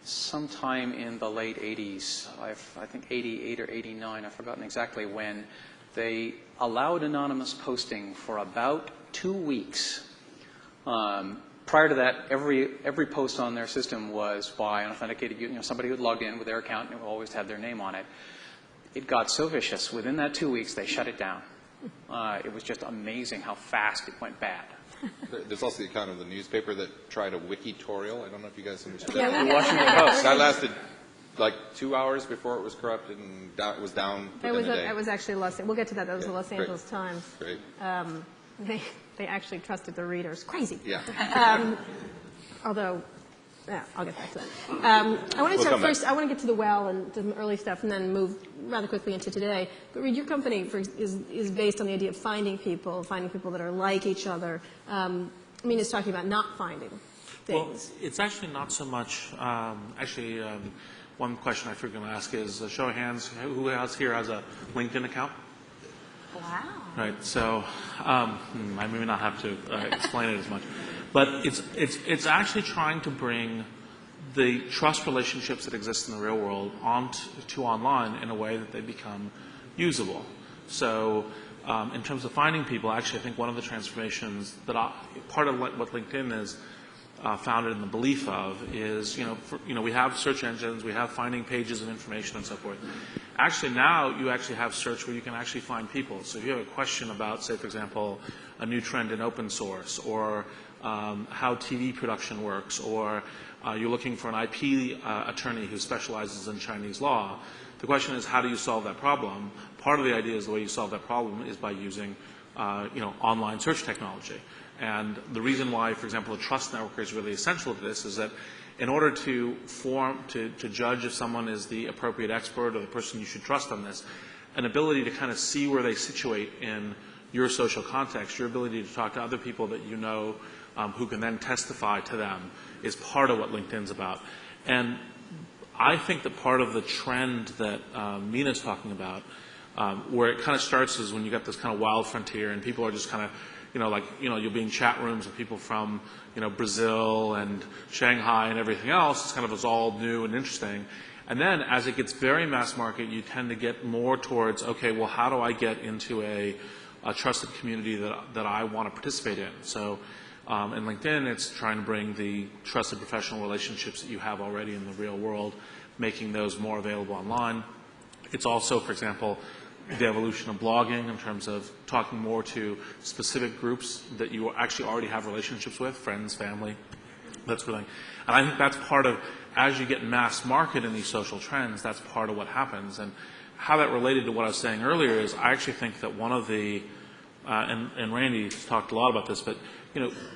sometime in the late 80s, I think 88 or 89, I've forgotten exactly when. They allowed anonymous posting for about 2 weeks. Prior to that, every post on their system was by an authenticated, somebody who had logged in with their account and always had their name on it. It got so vicious. Within that 2 weeks, they shut it down. It was just amazing how fast it went bad. There's also the account of the newspaper that tried a Wikitorial. I don't know if you guys understood The Washington Post. That lasted like 2 hours before it was corrupted, and it was down within a day. That was actually we'll get to that. That was the Los Angeles Times. Great. They actually trusted their readers. Crazy. Yeah. Although, I'll get back to that. I want to start first. I want to get to the WELL and some early stuff, and then move rather quickly into today. But Reed, your company is based on the idea of finding people that are like each other. It's talking about not finding things. Well, it's actually not so much. One question I forgot to ask is, show of hands, who else here has a LinkedIn account? Wow. Right. So I may not have to explain it as much, but it's actually trying to bring the trust relationships that exist in the real world to online in a way that they become usable. So in terms of finding people, actually, I think one of the transformations that part of what LinkedIn is founded in the belief of is, we have search engines, we have finding pages of information and so forth. Actually, now you actually have search where you can actually find people. So if you have a question about, say, for example, a new trend in open source, or how TV production works, or you're looking for an IP attorney who specializes in Chinese law, the question is, how do you solve that problem? Part of the idea is the way you solve that problem is by using, online search technology. And the reason why, for example, a trust network is really essential to this is that in order to judge if someone is the appropriate expert or the person you should trust on this, an ability to kind of see where they situate in your social context, your ability to talk to other people that you know who can then testify to them is part of what LinkedIn's about. And I think that part of the trend that Mina's talking about, where it kind of starts is when you got this kind of wild frontier and people are just kind of, you'll be in chat rooms with people from, Brazil and Shanghai and everything else. It's all new and interesting. And then as it gets very mass market, you tend to get more towards, okay, well, how do I get into a trusted community that I want to participate in? So in LinkedIn, it's trying to bring the trusted professional relationships that you have already in the real world, making those more available online. It's also, for example, the evolution of blogging in terms of talking more to specific groups that you actually already have relationships with, friends, family, that sort of thing. And I think that's part of, as you get mass market in these social trends, that's part of what happens. And how that related to what I was saying earlier is I actually think that one of the, and Randy's talked a lot about this, but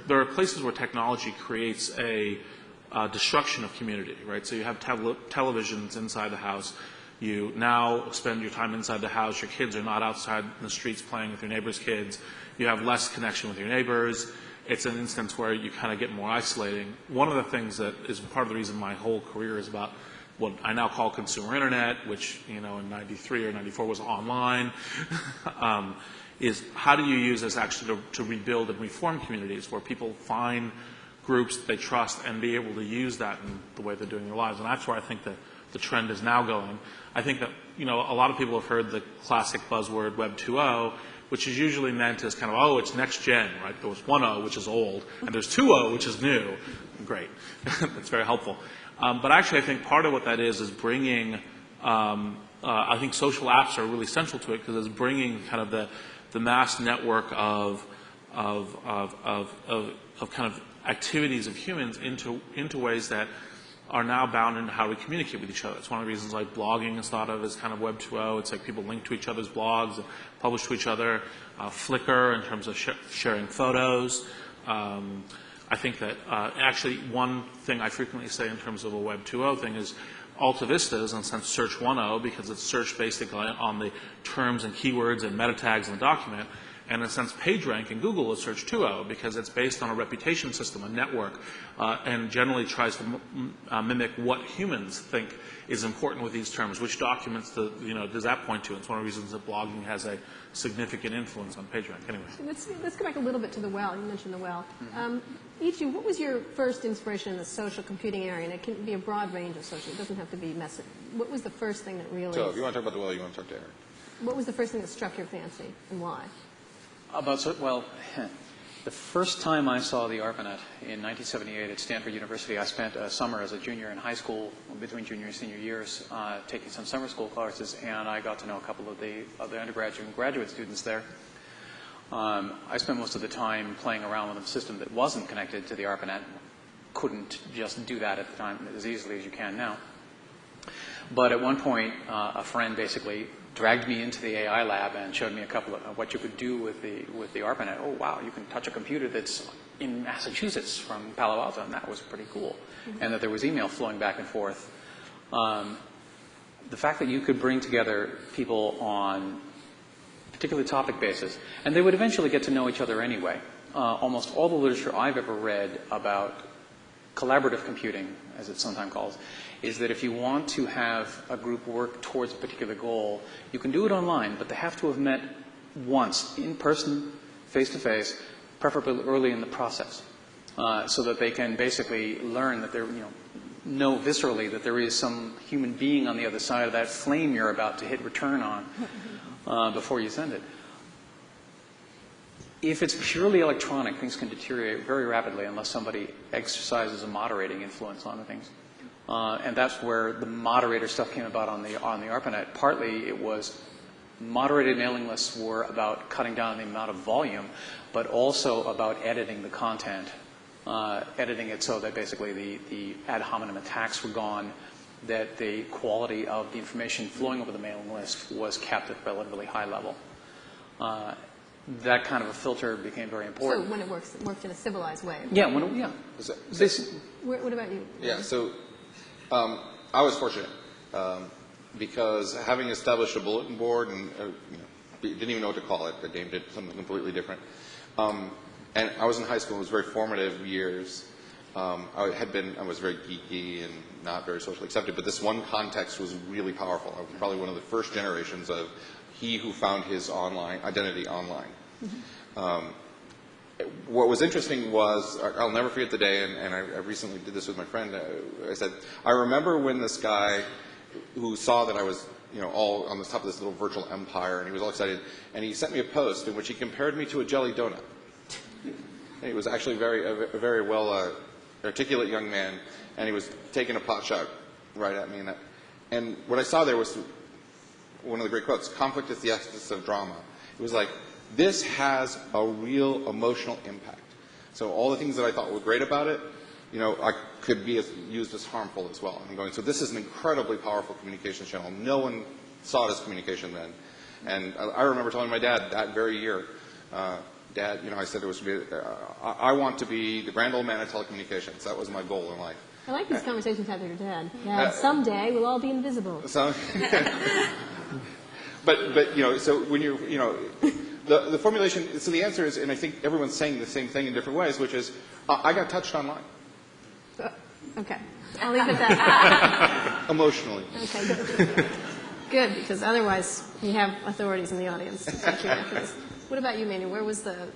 there are places where technology creates a destruction of community, right? So you have televisions inside the house. You now spend your time inside the house. Your kids are not outside in the streets playing with your neighbor's kids. You have less connection with your neighbors. It's an instance where you kind of get more isolating. One of the things that is part of the reason my whole career is about what I now call consumer internet, which, in 93 or 94 was online, is how do you use this actually to rebuild and reform communities where people find groups that they trust and be able to use that in the way they're doing their lives. And that's where I think that the trend is now going. I think that, a lot of people have heard the classic buzzword Web 2.0, which is usually meant as kind of, it's next gen, right? There was 1.0, which is old, and there's 2.0, which is new. Great. That's very helpful. But actually, I think part of what that is bringing, I think social apps are really central to it because it's bringing kind of the mass network of kind of activities of humans into ways that are now bound into how we communicate with each other. It's one of the reasons like blogging is thought of as kind of Web 2.0. It's like people link to each other's blogs and publish to each other. Flickr in terms of sharing photos. I think that actually one thing I frequently say in terms of a Web 2.0 thing is Alta Vista is in a sense search 1.0 because it's searched basically on the terms and keywords and meta tags in the document. And in a sense, PageRank in Google is Search 2.0 because it's based on a reputation system, a network, and generally tries to mimic what humans think is important with these terms. Which documents does that point to? It's one of the reasons that blogging has a significant influence on PageRank. Anyway. Let's go back a little bit to the well. You mentioned the well. Each of you, what was your first inspiration in the social computing area? And it can be a broad range of social. It doesn't have to be messy. What was the first thing that really... So if you want to talk about the well, you want to talk to Aaron. What was the first thing that struck your fancy and why? The first time I saw the ARPANET in 1978 at Stanford University, I spent a summer as a junior in high school, between junior and senior years, taking some summer school courses, and I got to know a couple of the undergraduate and graduate students there. I spent most of the time playing around with a system that wasn't connected to the ARPANET. Couldn't just do that at the time as easily as you can now. But at one point, a friend basically dragged me into the AI lab and showed me a couple of what you could do with the ARPANET. Oh, wow, you can touch a computer that's in Massachusetts from Palo Alto, and that was pretty cool. Mm-hmm. And that there was email flowing back and forth. The fact that you could bring together people on particular topic basis, and they would eventually get to know each other anyway. Almost all the literature I've ever read about collaborative computing, as it's sometimes called, is that if you want to have a group work towards a particular goal, you can do it online, but they have to have met once, in person, face-to-face, preferably early in the process, so that they can basically learn that know viscerally that there is some human being on the other side of that flame you're about to hit return on before you send it. If it's purely electronic, things can deteriorate very rapidly unless somebody exercises a moderating influence on the things. And that's where the moderator stuff came about on the ARPANET. Partly it was moderated mailing lists were about cutting down the amount of volume, but also about editing the content, editing it so that basically the ad hominem attacks were gone, that the quality of the information flowing over the mailing list was kept at a relatively high level. that kind of a filter became very important. So when it worked in a civilized way. Yeah, What about you? Yeah, so I was fortunate because having established a bulletin board and didn't even know what to call it, the game did something completely different. And I was in high school, it was very formative years. I was very geeky and not very socially accepted, but this one context was really powerful. I was probably one of the first generations of he who found his identity online. Mm-hmm. What was interesting was, I'll never forget the day, and I recently did this with my friend. I said, I remember when this guy who saw that I was, all on the top of this little virtual empire, and he was all excited, and he sent me a post in which he compared me to a jelly donut. And he was actually a very well articulate young man, and he was taking a pot shot right at me. And what I saw there was one of the great quotes: "Conflict is the essence of drama." It was like, this has a real emotional impact. So all the things that I thought were great about it, I could be used as harmful as well. I'm going, so this is an incredibly powerful communications channel. No one saw it as communication then. And I remember telling my dad that very year, Dad, I said I want to be the grand old man of telecommunications. That was my goal in life. I like these conversations you have with your dad. Dad, someday we'll all be invisible. But so when you're, the formulation, so the answer is, and I think everyone's saying the same thing in different ways, which is, I got touched online. Okay. I'll leave it at that. Emotionally. Okay, good. Good, because otherwise we have authorities in the audience to take care of this. What about you, Mandy? Where was the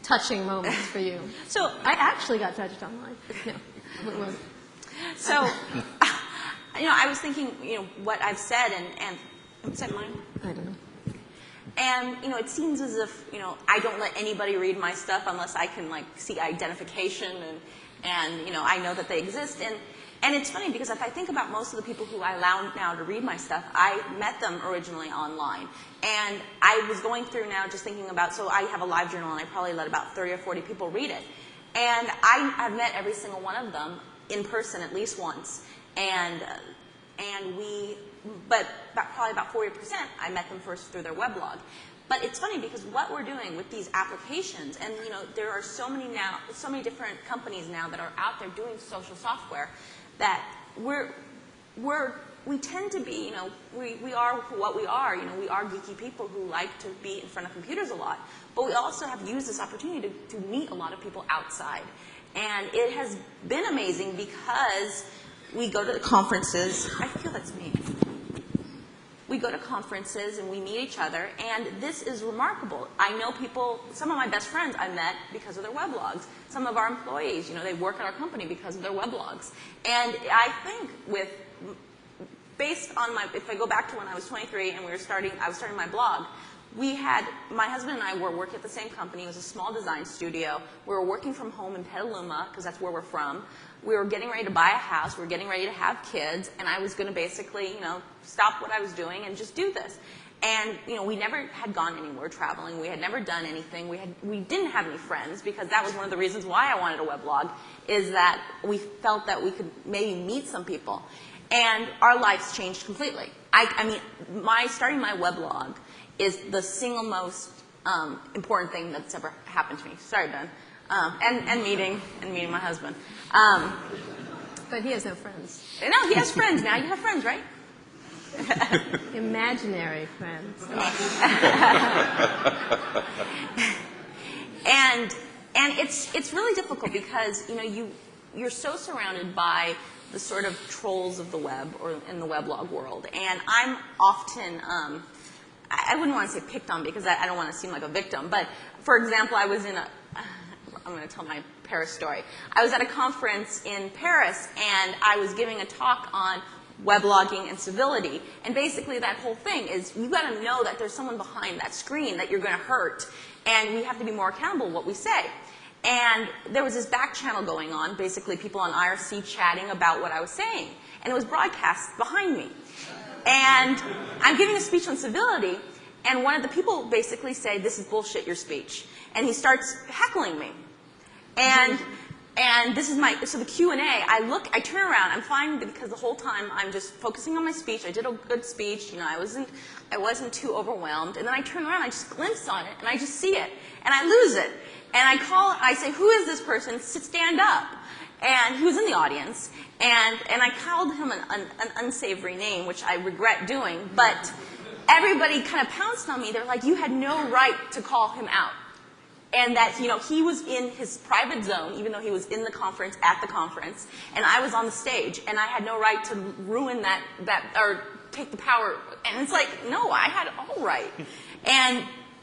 touching moments for you? So I actually got touched online. No, what was it? So, I was thinking, what I've said, and said mine? I don't know. And, it seems as if, I don't let anybody read my stuff unless I can, see identification and I know that they exist. And it's funny because if I think about most of the people who I allow now to read my stuff, I met them originally online. And I was going through now just thinking about, so I have a Livejournal and I probably let about 30 or 40 people read it. And I've met every single one of them in person at least once. But probably about 40%, I met them first through their weblog. But it's funny because what we're doing with these applications, and there are so many different companies now that are out there doing social software, that we tend to be, we are what we are. We are geeky people who like to be in front of computers a lot. But we also have used this opportunity to meet a lot of people outside. And it has been amazing because we go to the conferences. I feel that's me. We go to conferences and we meet each other, and this is remarkable. I know people, some of my best friends I met because of their weblogs. Some of our employees, they work at our company because of their weblogs. And I think based on if I go back to when I was 23 and I was starting my blog, my husband and I were working at the same company. It was a small design studio. We were working from home in Petaluma because that's where we're from. We were getting ready to buy a house. We were getting ready to have kids. And I was going to basically, stop what I was doing and just do this. And, we never had gone anywhere traveling. We had never done anything. We didn't have any friends because that was one of the reasons why I wanted a weblog, is that we felt that we could maybe meet some people. And our lives changed completely. Starting my weblog is the single most important thing that's ever happened to me. Sorry, Ben. And meeting my husband. But he has no friends. No, he has friends now. You have friends, right? Imaginary friends. And it's really difficult because you're so surrounded by the sort of trolls of the web or in the weblog world, and I'm often I wouldn't want to say picked on because I don't want to seem like a victim, but for example, I'm going to tell my Paris story. I was at a conference in Paris, and I was giving a talk on weblogging and civility. And basically that whole thing is you've got to know that there's someone behind that screen that you're going to hurt, and we have to be more accountable what we say. And there was this back channel going on, basically people on IRC chatting about what I was saying. And it was broadcast behind me. And I'm giving a speech on civility, and one of the people basically said, "This is bullshit, your speech." And he starts heckling me. And And this is so the Q&A, I turn around, I'm fine because the whole time I'm just focusing on my speech. I did a good speech, I wasn't too overwhelmed. And then I turn around, I just glimpse on it, and I just see it, and I lose it. And I say, who is this person? Stand up. And he was in the audience, and I called him an unsavory name, which I regret doing, but everybody kind of pounced on me. They're like, you had no right to call him out. And that, he was in his private zone, even though he was in the conference, at the conference, and I was on the stage, and I had no right to ruin that or take the power. And it's like, no, I had all right.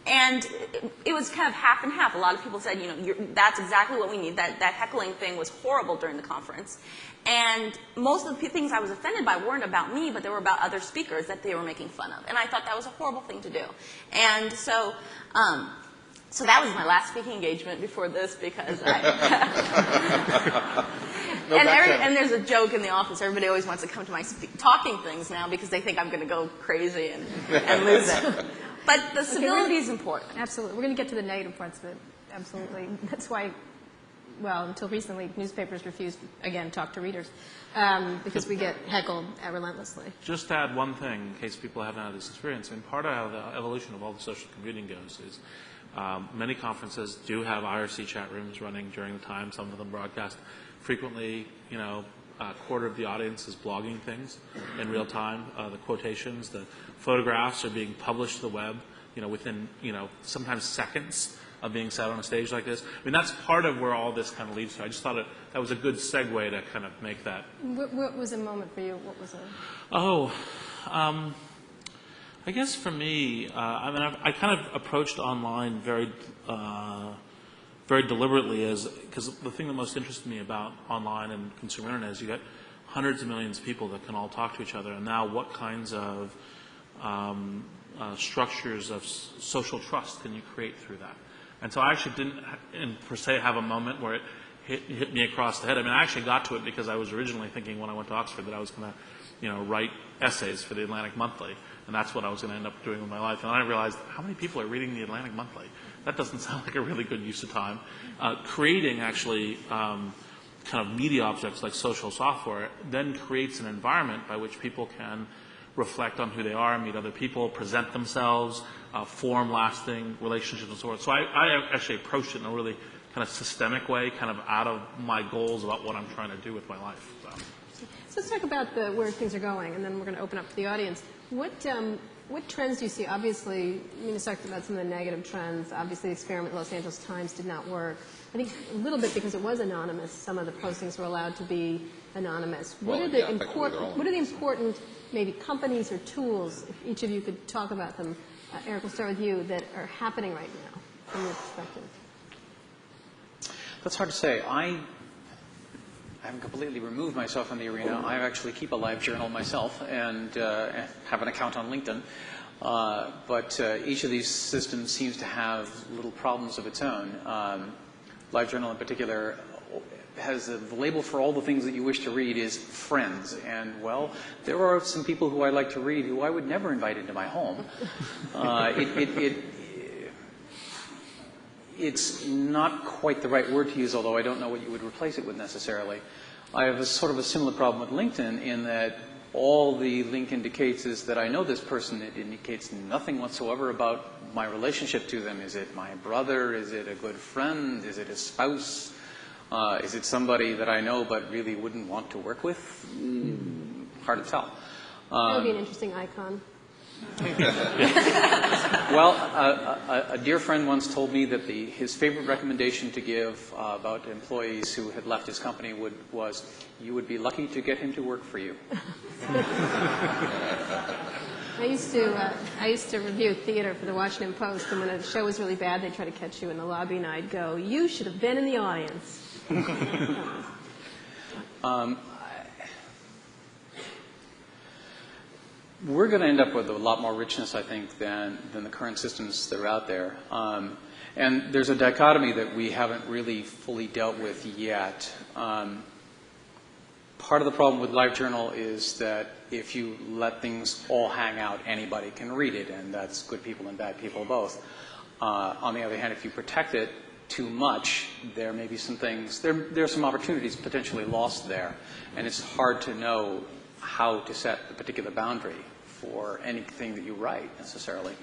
And it was kind of half and half. A lot of people said, that's exactly what we need. That heckling thing was horrible during the conference. And most of the things I was offended by weren't about me, but they were about other speakers that they were making fun of. And I thought that was a horrible thing to do. And so that was my last speaking engagement before this, because and there's a joke in the office. Everybody always wants to come to my talking things now because they think I'm going to go crazy and lose it. But the civility is important. Absolutely. We're going to get to the negative parts of it. Absolutely. That's why, until recently, newspapers refused, again, talk to readers because we get heckled relentlessly. Just to add one thing, in case people haven't had this experience, and part of how the evolution of all the social computing goes is many conferences do have IRC chat rooms running during the time. Some of them broadcast frequently. A quarter of the audience is blogging things in real time. The quotations, the photographs are being published to the web, within, sometimes seconds of being said on a stage like this. I mean, that's part of where all this kind of leads to. I just thought that was a good segue to kind of make that. What was a moment for you? What was it? I guess for me, I kind of approached online very deliberately, because the thing that most interested me about online and consumer internet is you got hundreds of millions of people that can all talk to each other, and now what kinds of structures of social trust can you create through that? And so I actually didn't, per se, have a moment where it hit me across the head. I mean, I actually got to it because I was originally thinking when I went to Oxford that I was going to, write essays for the Atlantic Monthly, and that's what I was going to end up doing with my life. And then I realized, how many people are reading the Atlantic Monthly? That doesn't sound like a really good use of time. Creating actually kind of media objects like social software then creates an environment by which people can reflect on who they are, meet other people, present themselves, form lasting relationships and so forth. So I actually approached it in a really kind of systemic way, kind of out of my goals about what I'm trying to do with my life. So let's talk about where things are going, and then we're going to open up to the audience. What trends do you see? Obviously, you talked about some of the negative trends. Obviously, the experiment at Los Angeles Times did not work. I think a little bit because it was anonymous. Some of the postings were allowed to be anonymous. What are the important maybe companies or tools, if each of you could talk about them? Eric, we'll start with you, that are happening right now from your perspective. That's hard to say. I haven't completely removed myself from the arena. I actually keep a Livejournal myself and have an account on LinkedIn. But each of these systems seems to have little problems of its own. Livejournal in particular has the label for all the things that you wish to read is friends. And, well, there are some people who I like to read who I would never invite into my home. It's not quite the right word to use, although I don't know what you would replace it with necessarily. I have a sort of a similar problem with LinkedIn in that all the link indicates is that I know this person. It indicates nothing whatsoever about my relationship to them. Is it my brother? Is it a good friend? Is it a spouse? Is it somebody that I know but really wouldn't want to work with? Hard to tell. That would be an interesting icon. Well, a dear friend once told me that his favorite recommendation to give about employees who had left his company was, you would be lucky to get him to work for you. I used to review theater for the Washington Post, and when a show was really bad, they'd try to catch you in the lobby, and I'd go, you should have been in the audience. We're going to end up with a lot more richness, I think, than the current systems that are out there. And there's a dichotomy that we haven't really fully dealt with yet. Part of the problem with Livejournal is that if you let things all hang out, anybody can read it, and that's good people and bad people both. On the other hand, if you protect it, too much, there may be some things, there are some opportunities potentially lost there. And it's hard to know how to set a particular boundary for anything that you write necessarily.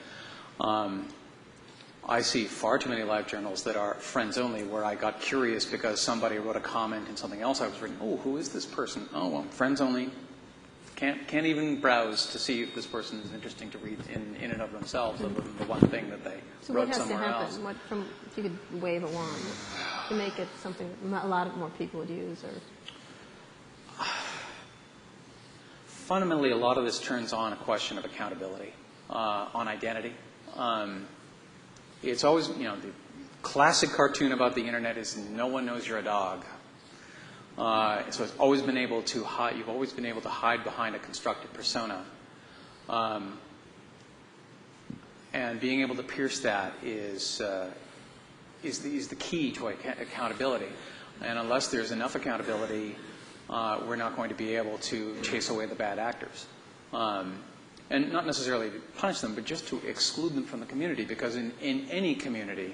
I see far too many Livejournals that are friends only, where I got curious because somebody wrote a comment in something else I was reading. Oh, who is this person? Oh, well, friends only. Can't even browse to see if this person is interesting to read in and of themselves, other than the one thing that they wrote somewhere else. So what has to happen? If you could wave a wand to make it something a lot of more people would use, or fundamentally, a lot of this turns on a question of accountability, on identity. It's always, the classic cartoon about the internet is no one knows you're a dog. So it's always been able to hide. You've always been able to hide behind a constructed persona, and being able to pierce that is the key to accountability. And unless there's enough accountability, we're not going to be able to chase away the bad actors. And not necessarily to punish them, but just to exclude them from the community. Because in any community,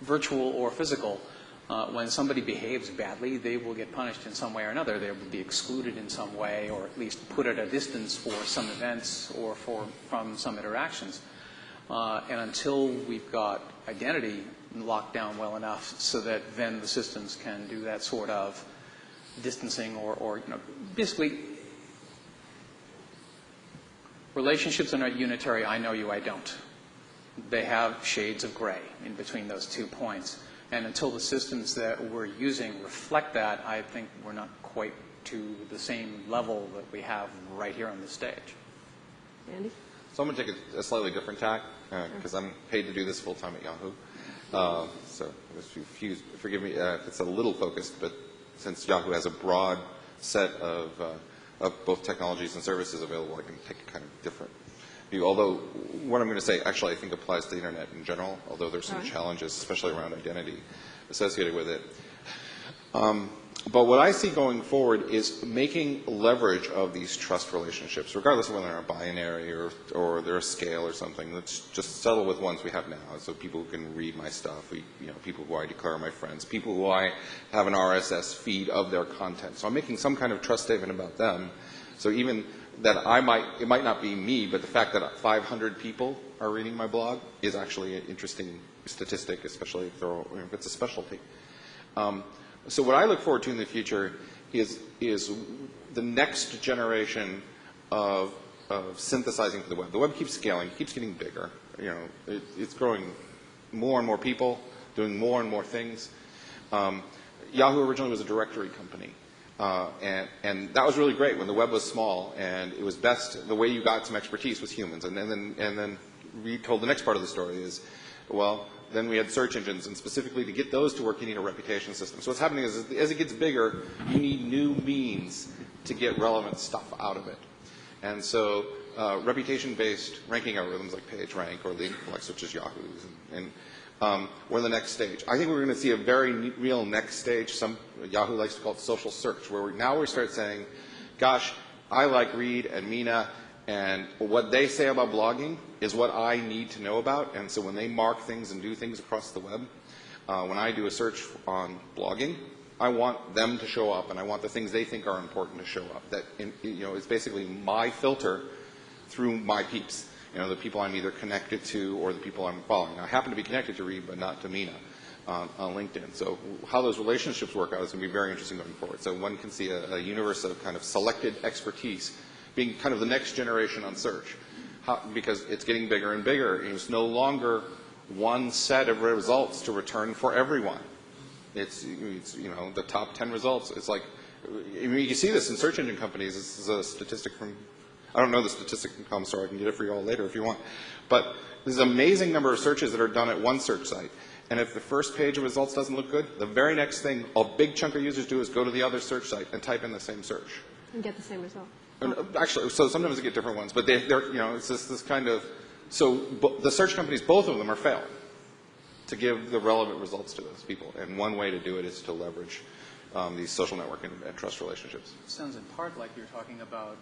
virtual or physical, when somebody behaves badly, they will get punished in some way or another. They will be excluded in some way, or at least put at a distance for some events or from some interactions. And until we've got identity locked down well enough so that then the systems can do that sort of distancing or basically, relationships are not unitary, I know you, I don't. They have shades of gray in between those 2 points. And until the systems that we're using reflect that, I think we're not quite to the same level that we have right here on this stage. Andy? So I'm going to take a slightly different tack, because I'm paid to do this full-time at Yahoo. So forgive me if it's a little focused, but since Yahoo has a broad set of both technologies and services available, I can take a kind of different view. Although what I'm going to say actually I think applies to the internet in general, although there's some challenges, especially around identity, associated with it. But what I see going forward is making leverage of these trust relationships, regardless of whether they're a binary or they're a scale or something. Let's just settle with ones we have now, so people who can read my stuff, people who I declare my friends, people who I have an RSS feed of their content. So I'm making some kind of trust statement about them. So even that it might not be me, but the fact that 500 people are reading my blog is actually an interesting statistic, especially if it's a specialty. So what I look forward to in the future is the next generation of synthesizing for the web. The web keeps scaling, keeps getting bigger. It's growing more and more people, doing more and more things. Yahoo originally was a directory company. And that was really great when the web was small, and it was best, the way you got some expertise was humans. And then we told the next part of the story is, well, then we had search engines, and specifically to get those to work, you need a reputation system. So what's happening is, as it gets bigger, you need new means to get relevant stuff out of it. And so reputation-based ranking algorithms like PageRank or LinkFlex, which is Yahoo's, and we're the next stage. I think we're going to see a very real next stage. Yahoo likes to call it social search, where we start saying, gosh, I like Reed and Mina, and what they say about blogging is what I need to know about. And so when they mark things and do things across the web, when I do a search on blogging, I want them to show up, and I want the things they think are important to show up. That it's basically my filter through my peeps. The people I'm either connected to or the people I'm following. I happen to be connected to Reed, but not to Mina on LinkedIn. So how those relationships work out is going to be very interesting going forward. So one can see a universe of kind of selected expertise being kind of the next generation on search, because it's getting bigger and bigger. It's no longer one set of results to return for everyone. It's the top 10 results. It's like, you see this in search engine companies. This is a statistic from, I don't know the statistic from Comstar, I can get it for you all later if you want. But there's an amazing number of searches that are done at one search site. And if the first page of results doesn't look good, the very next thing a big chunk of users do is go to the other search site and type in the same search. And get the same result. Actually, so sometimes they get different ones, but they're it's this kind of, so the search companies, both of them are failing to give the relevant results to those people. And one way to do it is to leverage these social network and trust relationships. It sounds in part like you're talking about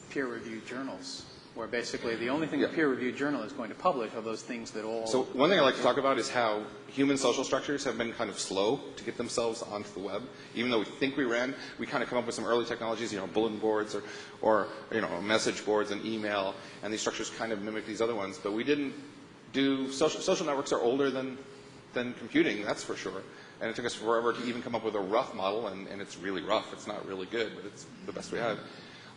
peer-reviewed journals where basically the only thing a peer-reviewed journal is going to publish are those things that all... So one thing I like to talk about is how human social structures have been kind of slow to get themselves onto the web. Even though we think we kind of come up with some early technologies, bulletin boards or message boards and email, and these structures kind of mimic these other ones. But we didn't do... Social networks are older than computing, that's for sure. And it took us forever to even come up with a rough model, and it's really rough. It's not really good, but it's the best we have.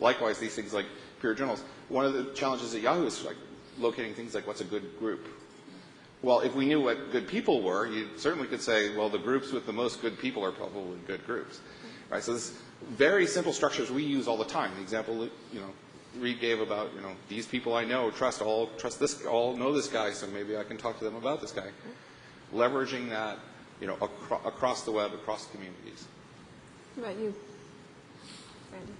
Likewise, these things like peer journals. One of the challenges at Yahoo is like locating things like what's a good group. Well, if we knew what good people were, you certainly could say, well, the groups with the most good people are probably good groups. Right? So this very simple structures we use all the time. The example Reed gave about these people I know all know this guy, so maybe I can talk to them about this guy. Leveraging that across the web, across communities. What about you, Randy?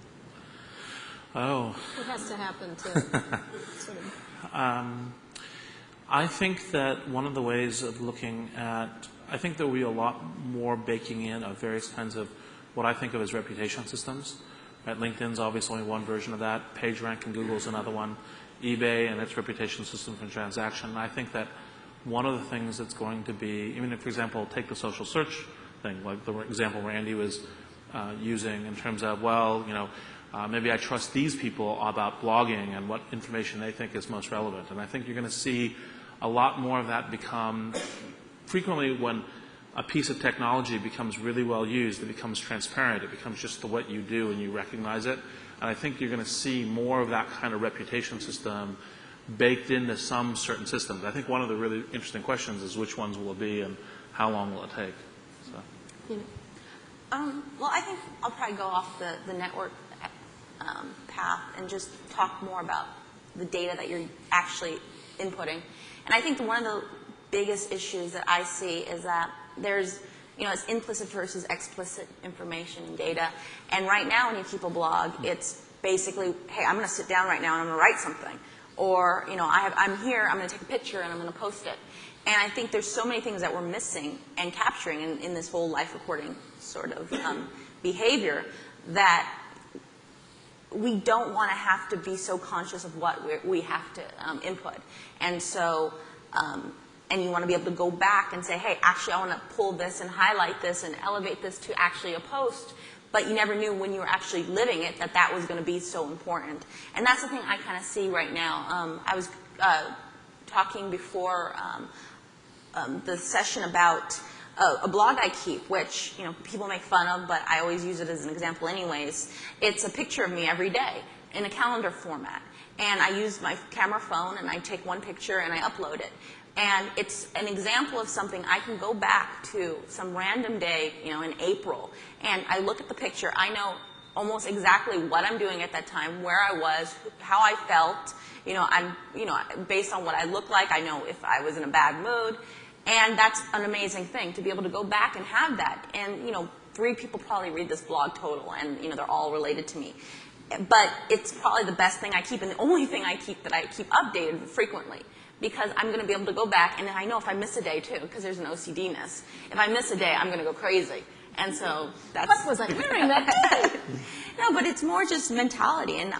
Oh. What has to happen to sort of... I think that one of the ways of looking at, I think there will be a lot more baking in of various kinds of what I think of as reputation systems. Right? LinkedIn's obviously only one version of that. PageRank and Google's another one. eBay and its reputation system for transaction. And I think that one of the things that's going to be, even if, for example, take the social search thing, like the example Randy was using in terms of, maybe I trust these people about blogging and what information they think is most relevant. And I think you're going to see a lot more of that become, frequently when a piece of technology becomes really well used, it becomes transparent. It becomes just what you do and you recognize it. And I think you're going to see more of that kind of reputation system baked into some certain systems. I think one of the really interesting questions is which ones will it be and how long will it take? So. Well, I think I'll probably go off the network path and just talk more about the data that you're actually inputting. And I think one of the biggest issues that I see is that there's, it's implicit versus explicit information and data. And right now when you keep a blog, it's basically, hey, I'm going to sit down right now and I'm going to write something. Or, I'm here, I'm going to take a picture and I'm going to post it. And I think there's so many things that we're missing and capturing in this whole life recording sort of behavior that we don't want to have to be so conscious of what we have to input. And so, and you want to be able to go back and say, hey, actually I want to pull this and highlight this and elevate this to actually a post. But you never knew when you were actually living it that was going to be so important. And that's the thing I kind of see right now. I was talking before the session about a blog I keep, which people make fun of, but I always use it as an example anyways. It's a picture of me every day in a calendar format. And I use my camera phone and I take one picture and I upload it. And it's an example of something I can go back to some random day, in April, and I look at the picture. I know almost exactly what I'm doing at that time, where I was, how I felt. Based on what I look like, I know if I was in a bad mood. And that's an amazing thing to be able to go back and have that. And 3 people probably read this blog total, and they're all related to me. But it's probably the best thing I keep, and the only thing I keep that I keep updated frequently. Because I'm going to be able to go back, and I know if I miss a day, too, because there's an OCD-ness. If I miss a day, I'm going to go crazy. And so that's... What was I wearing that day? No, but it's more just mentality, and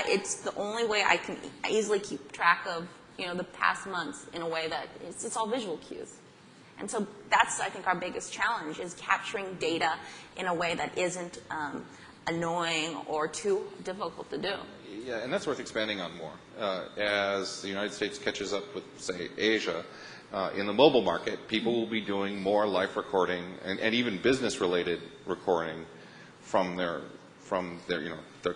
it's the only way I can easily keep track of, the past months in a way that it's all visual cues. And so that's, I think, our biggest challenge, is capturing data in a way that isn't annoying or too difficult to do. Yeah, and that's worth expanding on more. As the United States catches up with, say, Asia, in the mobile market, people will be doing more live recording and even business-related recording from their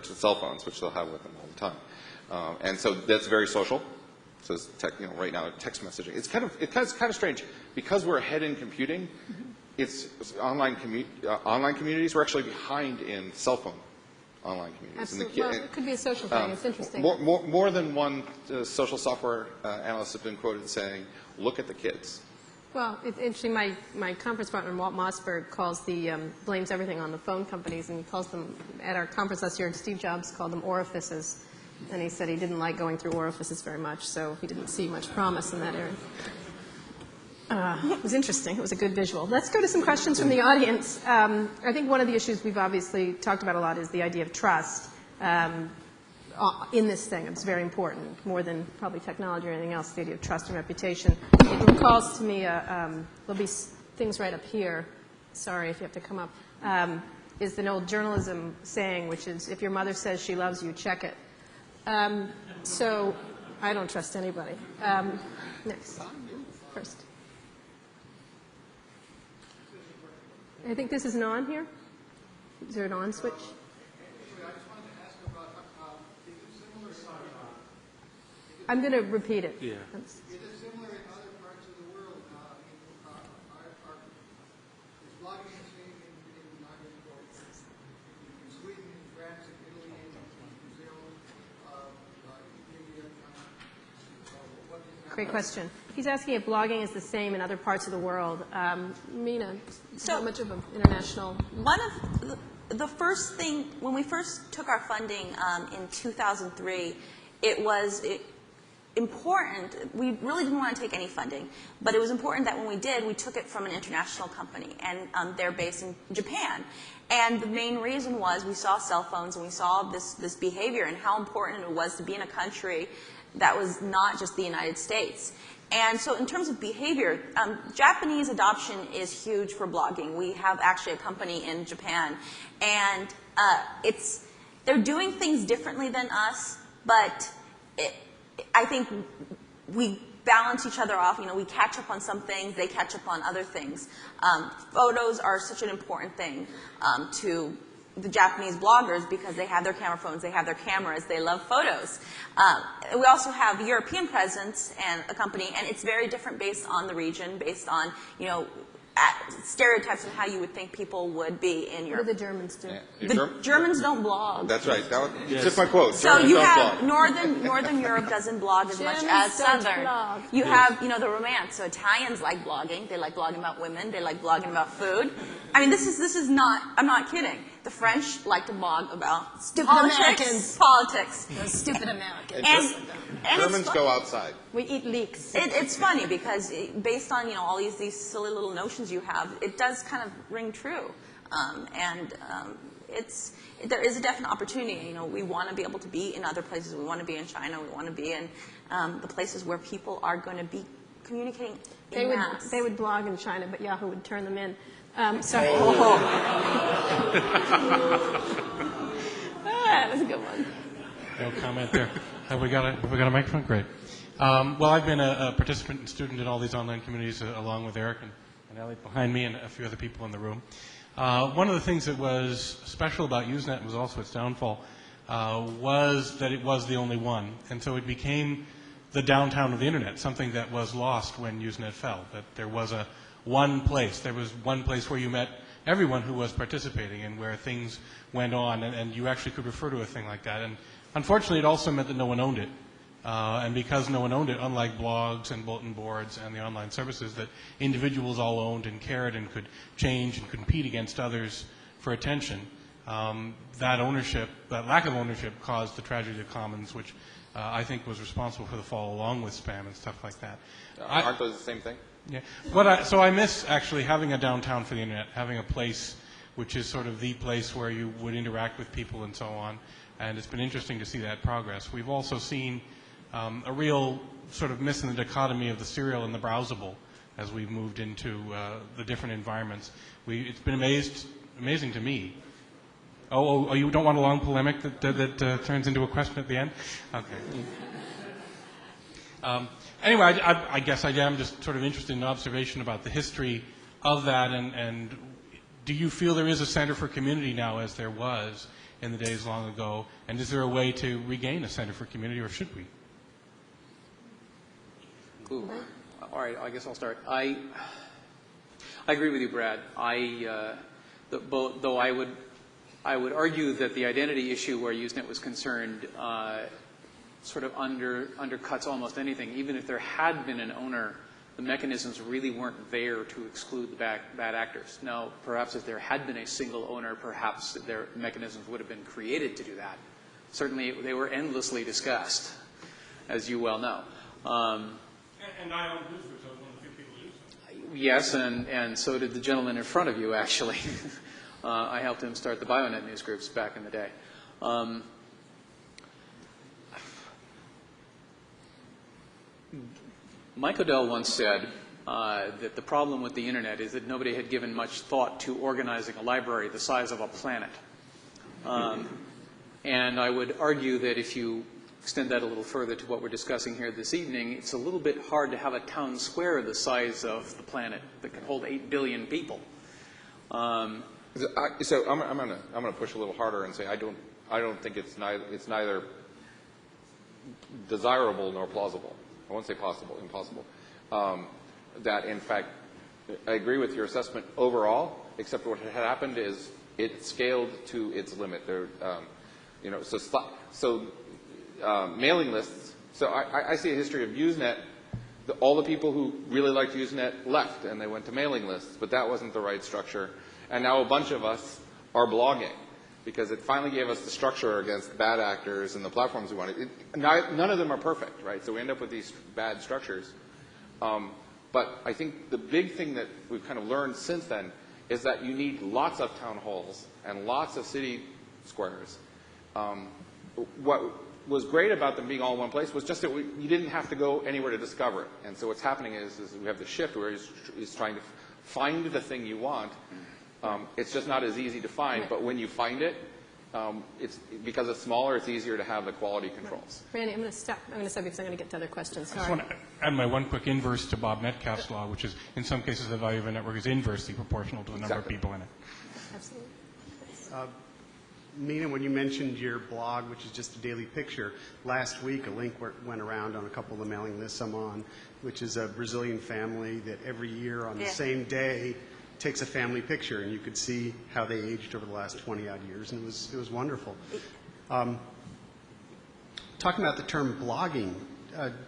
cell phones, which they'll have with them all the time. And so that's very social. So it's right now, text messaging. It's kind of strange because we're ahead in computing. It's online communities. We're actually behind in cell phone online communities. Absolutely. Well, it could be a social thing. It's interesting. More than one social software analyst have been quoted saying, "Look at the kids." Well, it's interesting. My conference partner, Walt Mossberg, blames everything on the phone companies, and he calls them, at our conference last year, Steve Jobs called them orifices. And he said he didn't like going through orifices very much, so he didn't see much promise in that area. It was interesting. It was a good visual. Let's go to some questions from the audience. I think one of the issues we've obviously talked about a lot is the idea of trust. in this thing. It's very important, more than probably technology or anything else, the idea of trust and reputation. It recalls to me, there'll be things right up here, sorry if you have to come up, is an old journalism saying, which is, if your mother says she loves you, check it. So I don't trust anybody. Next. First. I think this is an on here. Is there an on switch? I'm going to repeat it. Yeah. It is similar in other parts of the world. Is blogging the same in Sweden, in France, in Italy, in Brazil, India, China? Great question. He's asking if blogging is the same in other parts of the world. Mina, how much of an international? One of the first thing, when we first took our funding in 2003, it was important. We really didn't want to take any funding, but it was important that when we did, we took it from an international company, and they're based in Japan. And the main reason was we saw cell phones and we saw this behavior and how important it was to be in a country that was not just the United States. And so in terms of behavior, Japanese adoption is huge for blogging. We have actually a company in Japan, and they're doing things differently than us, but I think we balance each other off. You know, we catch up on some things, they catch up on other things. Photos are such an important thing to the Japanese bloggers because they have their camera phones, they have their cameras, they love photos. We also have European presence and a company, and it's very different based on the region, based on, you know, stereotypes of how you would think people would be in Europe. What do the Germans do? Yeah. The Germans don't blog. That's right. Just my quote. So Germans you don't have blog. Northern Europe doesn't blog as much Germans as don't Southern. blog. You have, you know, the romance. So Italians like blogging. They like blogging about women. They like blogging about food. I mean, this is not. I'm not kidding. The French like to blog about Stupid politics. Americans. Politics. Those stupid Americans. And Germans it's go outside. We eat leeks. It's funny because based on, you know, all these silly little notions you have, it does kind of ring true. There is a definite opportunity. You know, we want to be able to be in other places. We want to be in China. We want to be in the places where people are going to be communicating in mass. They would blog in China, but Yahoo would turn them in. Sorry. That was a good one. No comment there. Have we got a microphone? Great. Well, I've been a participant and student in all these online communities along with Eric and Elliot behind me and a few other people in the room. One of the things that was special about Usenet was also its downfall was that it was the only one. And so it became the downtown of the Internet, something that was lost when Usenet fell, that there was one place. There was one place where you met everyone who was participating and where things went on, and you actually could refer to a thing like that. And unfortunately, it also meant that no one owned it. And because no one owned it, unlike blogs and bulletin boards and the online services that individuals all owned and cared and could change and compete against others for attention, that lack of ownership caused the tragedy of commons, which I think was responsible for the fall along with spam and stuff like that. Aren't those the same thing? Yeah. So I miss actually having a downtown for the Internet, having a place which is sort of the place where you would interact with people and so on. And it's been interesting to see that progress. We've also seen a real sort of miss in the dichotomy of the serial and the browsable as we've moved into the different environments. It's been amazing to me. Oh, you don't want a long polemic that turns into a question at the end? Okay. Anyway, I guess I am just sort of interested in an observation about the history of that, and do you feel there is a center for community now as there was in the days long ago, and is there a way to regain a center for community, or should we? Ooh. All right, I guess I'll start. I agree with you, Brad. Though I would argue that the identity issue where Usenet was concerned sort of undercuts almost anything. Even if there had been an owner, the mechanisms really weren't there to exclude the bad actors. Now, perhaps if there had been a single owner, perhaps their mechanisms would have been created to do that. Certainly, they were endlessly discussed, as you well know. And I own Newsgroups. I was one of the few people who used them. Yes, and so did the gentleman in front of you, actually. I helped him start the BioNet Newsgroups back in the day. Mike Odell once said that the problem with the internet is that nobody had given much thought to organizing a library the size of a planet. And I would argue that if you extend that a little further to what we're discussing here this evening, it's a little bit hard to have a town square the size of the planet that can hold 8 billion people. So I'm gonna push a little harder and say I don't think it's neither desirable nor plausible. I won't say possible, impossible. That in fact, I agree with your assessment overall, except what had happened is it scaled to its limit. There, mailing lists. So I see a history of Usenet. All the people who really liked Usenet left, and they went to mailing lists, but that wasn't the right structure. And now a bunch of us are blogging, because it finally gave us the structure against bad actors and the platforms we wanted. None of them are perfect, right? So we end up with these bad structures. But I think the big thing that we've kind of learned since then is that you need lots of town halls and lots of city squares. What was great about them being all in one place was just that you didn't have to go anywhere to discover it. And so what's happening is we have the shift where he's trying to find the thing you want. It's just not as easy to find, but when you find it, because it's smaller, it's easier to have the quality controls. Randy, I'm going to stop because I'm going to get to other questions. I just want to add my one quick inverse to Bob Metcalf's law, which is in some cases the value of a network is inversely proportional to the number of people in it. Absolutely. Mina, when you mentioned your blog, which is just a daily picture, last week a link went around on a couple of the mailing lists I'm on, which is a Brazilian family that every year on the same day takes a family picture, and you could see how they aged over the last 20-odd years, and it was wonderful. Talking about the term blogging,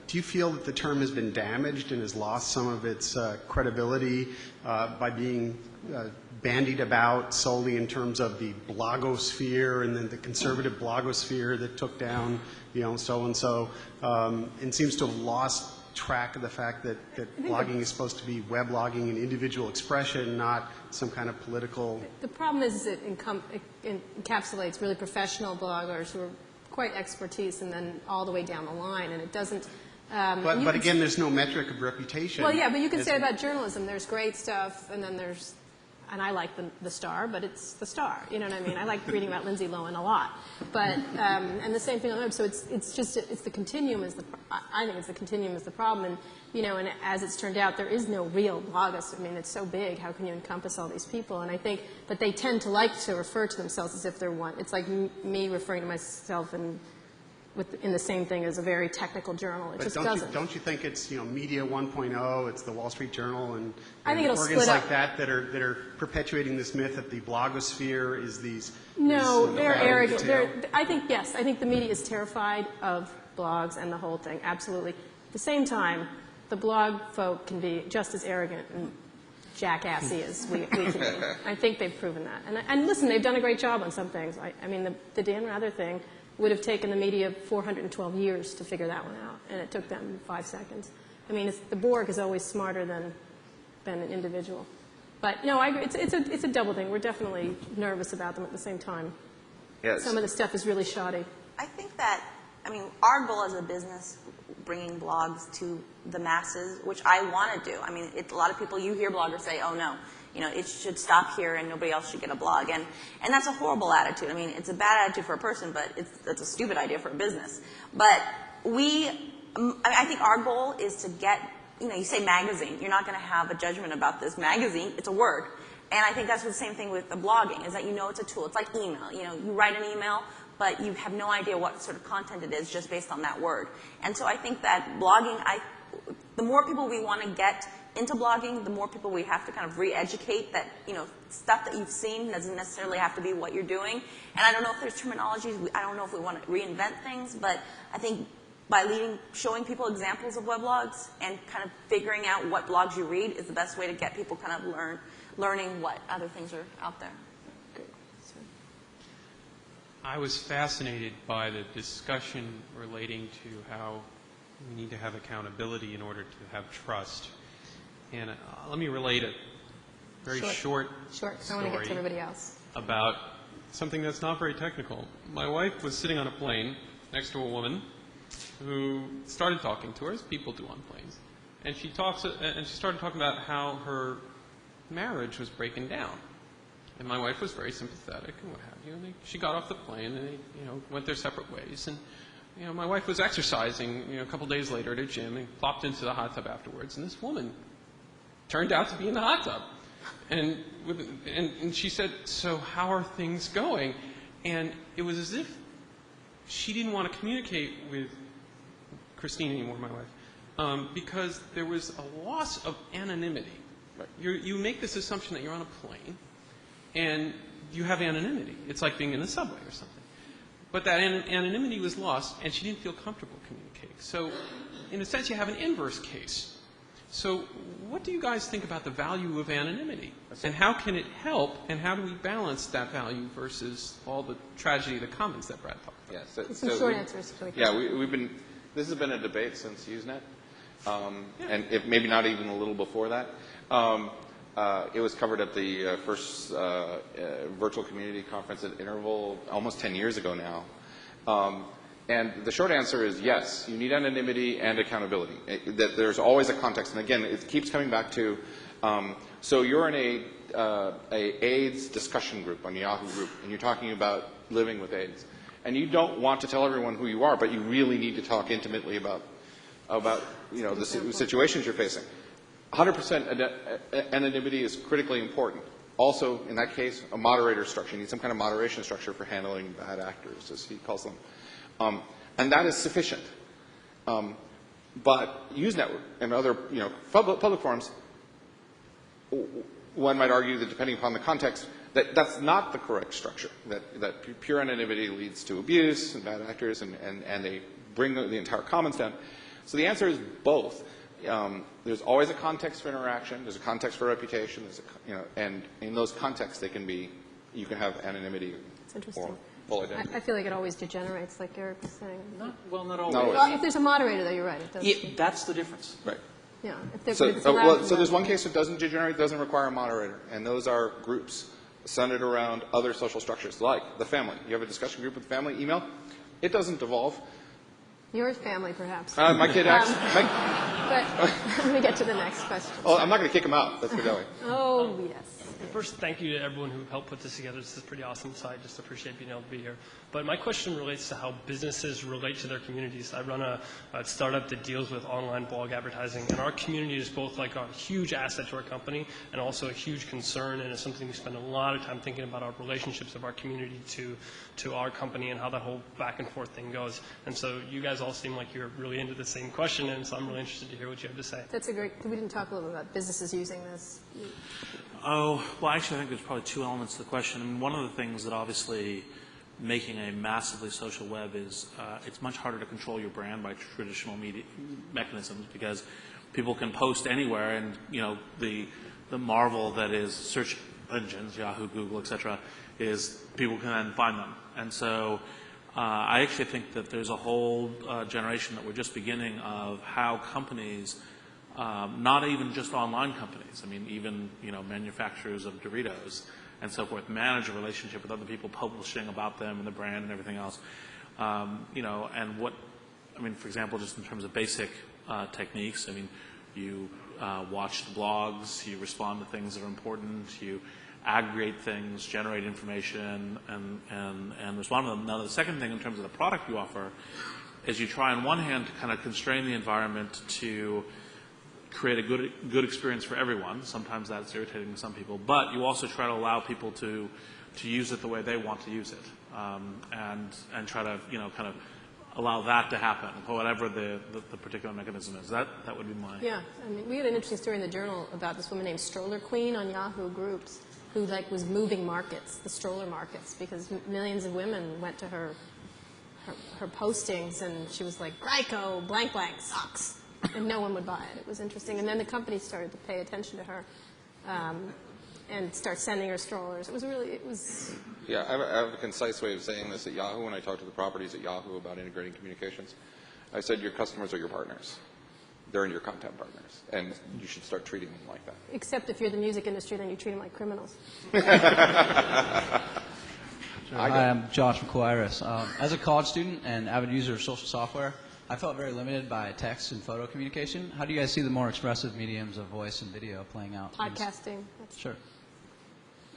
do you feel that the term has been damaged and has lost some of its credibility by being bandied about solely in terms of the blogosphere and then the conservative blogosphere that took down, so-and-so, and seems to have lost track of the fact that blogging is supposed to be weblogging and individual expression, not some kind of political... The problem is it encapsulates really professional bloggers who are quite expertise and then all the way down the line, and it doesn't... But again, there's no metric of reputation. Well, yeah, but you can say about journalism, there's great stuff, and then there's... And I like the Star, but it's the Star. You know what I mean? I like reading about Lindsay Lohan a lot, but and the same thing on the web. So it's the continuum is I think it's the continuum is the problem. And and as it's turned out, there is no real blogosphere. I mean, it's so big. How can you encompass all these people? And I think, but they tend to like to refer to themselves as if they're one. It's like me referring to myself in the same thing as a very technical journal. It but just doesn't. Don't you think it's Media 1.0? It's the Wall Street Journal and I think it'll organs split like up. that are perpetuating this myth that the blogosphere is these. No, they're arrogant. detail? I think the media is terrified of blogs and the whole thing. Absolutely. At the same time, the blog folk can be just as arrogant and jackassy as we can be. I think they've proven that. And listen, they've done a great job on some things. I mean, the Dan Rather thing would have taken the media 412 years to figure that one out, and it took them 5 seconds. I mean, the Borg is always smarter than an individual. But no, I agree. It's a double thing. We're definitely nervous about them at the same time. Yes. Some of the stuff is really shoddy. I think that, our goal as a business, bringing blogs to the masses, which I want to do. I mean, a lot of people, you hear bloggers say, oh no, it should stop here and nobody else should get a blog. And that's a horrible attitude. I mean, it's a bad attitude for a person, but it's a stupid idea for a business. But I think our goal is to get, you say magazine. You're not going to have a judgment about this magazine. It's a word. And I think that's the same thing with the blogging, is that it's a tool. It's like email. You write an email, but you have no idea what sort of content it is just based on that word. And so I think that blogging, the more people we want to get into blogging, the more people we have to kind of re-educate that, stuff that you've seen doesn't necessarily have to be what you're doing. And I don't know if there's terminologies. I don't know if we want to reinvent things, but I think by showing people examples of weblogs and kind of figuring out what blogs you read is the best way to get people kind of learning what other things are out there. I was fascinated by the discussion relating to how we need to have accountability in order to have trust. And let me relate a very short story I want to get to everybody else. About something that's not very technical. My wife was sitting on a plane next to a woman who started talking to her, as people do on planes. And she started talking about how her marriage was breaking down. And my wife was very sympathetic and what have you. And she got off the plane and they, went their separate ways. And, my wife was exercising, a couple days later at a gym and plopped into the hot tub afterwards. And this woman turned out to be in the hot tub. And she said, "So how are things going?" And it was as if she didn't want to communicate with Christine anymore, my wife, because there was a loss of anonymity. You make this assumption that you're on a plane, and you have anonymity. It's like being in the subway or something. But that anonymity was lost, and she didn't feel comfortable communicating. So, in a sense, you have an inverse case. So, what do you guys think about the value of anonymity? And how can it help, and how do we balance that value versus all the tragedy of the comments that Brad talked about? Yeah, Some short answers. This has been a debate since Usenet, and maybe not even a little before that. It was covered at the first virtual community conference at Interval almost 10 years ago now. And the short answer is yes, you need anonymity and accountability. That there's always a context. And again, it keeps coming back to, so you're in a AIDS discussion group on Yahoo group, and you're talking about living with AIDS. And you don't want to tell everyone who you are, but you really need to talk intimately about the situations you're facing. 100% anonymity is critically important. Also, in that case, a moderator structure. You need some kind of moderation structure for handling bad actors, as he calls them. And that is sufficient. But Usenet and other public forums, one might argue that depending upon the context, that's not the correct structure. That pure anonymity leads to abuse and bad actors, and they bring the entire commons down. So the answer is both. There's always a context for interaction. There's a context for reputation. And in those contexts, you can have anonymity or full identity. I feel like it always degenerates, like Eric was saying. Not always. Well, if there's a moderator, though, you're right. It does. Yeah, that's the difference. Right. Yeah. So there's one case that doesn't degenerate, doesn't require a moderator, and those are groups centered around other social structures, like the family. You have a discussion group with the family, email. It doesn't devolve. Your family, perhaps. My kid actually. But let me get to the next question. Oh, I'm not going to kick him out. Let's put it that way. Oh, yes. First, thank you to everyone who helped put this together. This is pretty awesome, so I just appreciate being able to be here. But my question relates to how businesses relate to their communities. I run a startup that deals with online blog advertising, and our community is both like a huge asset to our company and also a huge concern, and it's something we spend a lot of time thinking about our relationships of our community to our company and how that whole back and forth thing goes. And so you guys all seem like you're really into the same question, and so I'm really interested to hear what you have to say. That's a great, we didn't talk a little bit about businesses using this. Oh, well, actually, I think there's probably two elements to the question. I mean, one of the things that obviously making a massively social web is it's much harder to control your brand by traditional media mechanisms because people can post anywhere, and the marvel that is search engines, Yahoo, Google, etc., is people can then find them. And so I actually think that there's a whole generation that we're just beginning of how companies, not even just online companies, I mean even manufacturers of Doritos and so forth, manage a relationship with other people publishing about them and the brand and everything else. And what, for example, just in terms of basic techniques, you watch the blogs, you respond to things that are important, you aggregate things, generate information, and respond to them. Now, the second thing in terms of the product you offer is you try on one hand to kind of constrain the environment to create a good experience for everyone. Sometimes that's irritating to some people, but you also try to allow people to use it the way they want to use it, and try to kind of allow that to happen, whatever the particular mechanism is. That would be my... Yeah, we had an interesting story in the Journal about this woman named Stroller Queen on Yahoo Groups who was moving markets, the stroller markets, because millions of women went to her postings, and she was like, Glyco, blank blank, socks. And no one would buy it. It was interesting. And then the company started to pay attention to her and start sending her strollers. It was... Yeah, I have a concise way of saying this at Yahoo when I talk to the properties at Yahoo about integrating communications. I said your customers are your partners. They're your content partners. And you should start treating them like that. Except if you're the music industry, then you treat them like criminals. Hi, I'm Josh McQuarris. As a college student and avid user of social software, I felt very limited by text and photo communication. How do you guys see the more expressive mediums of voice and video playing out? Podcasting. Sure.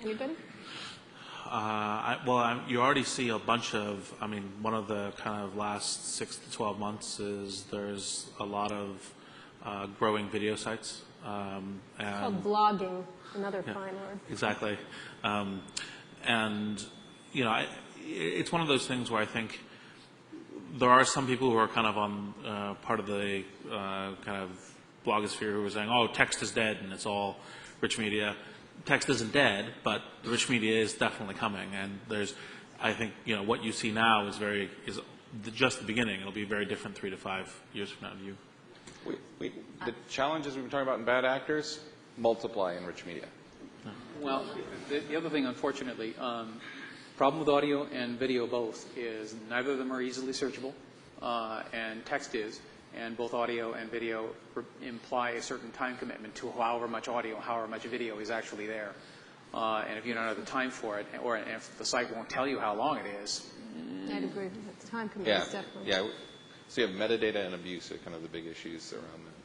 Anybody? You already see a bunch of, one of the kind of last 6 to 12 months is there's a lot of growing video sites. It's called blogging, another fine word. Exactly. It's one of those things where I think there are some people who are kind of on part of the kind of blogosphere who are saying, oh, text is dead and it's all rich media. Text isn't dead, but the rich media is definitely coming. And I think, what you see now is just the beginning. It'll be very different 3 to 5 years from now. The challenges we've been talking about in bad actors multiply in rich media. Well, the other thing, unfortunately, problem with audio and video both is neither of them are easily searchable, and text is, and both audio and video imply a certain time commitment to however much audio, however much video is actually there. And if you don't have the time for it, or if the site won't tell you how long it is. I'd agree. The time commitment is definitely. Yeah. So you have metadata and abuse are kind of the big issues around that.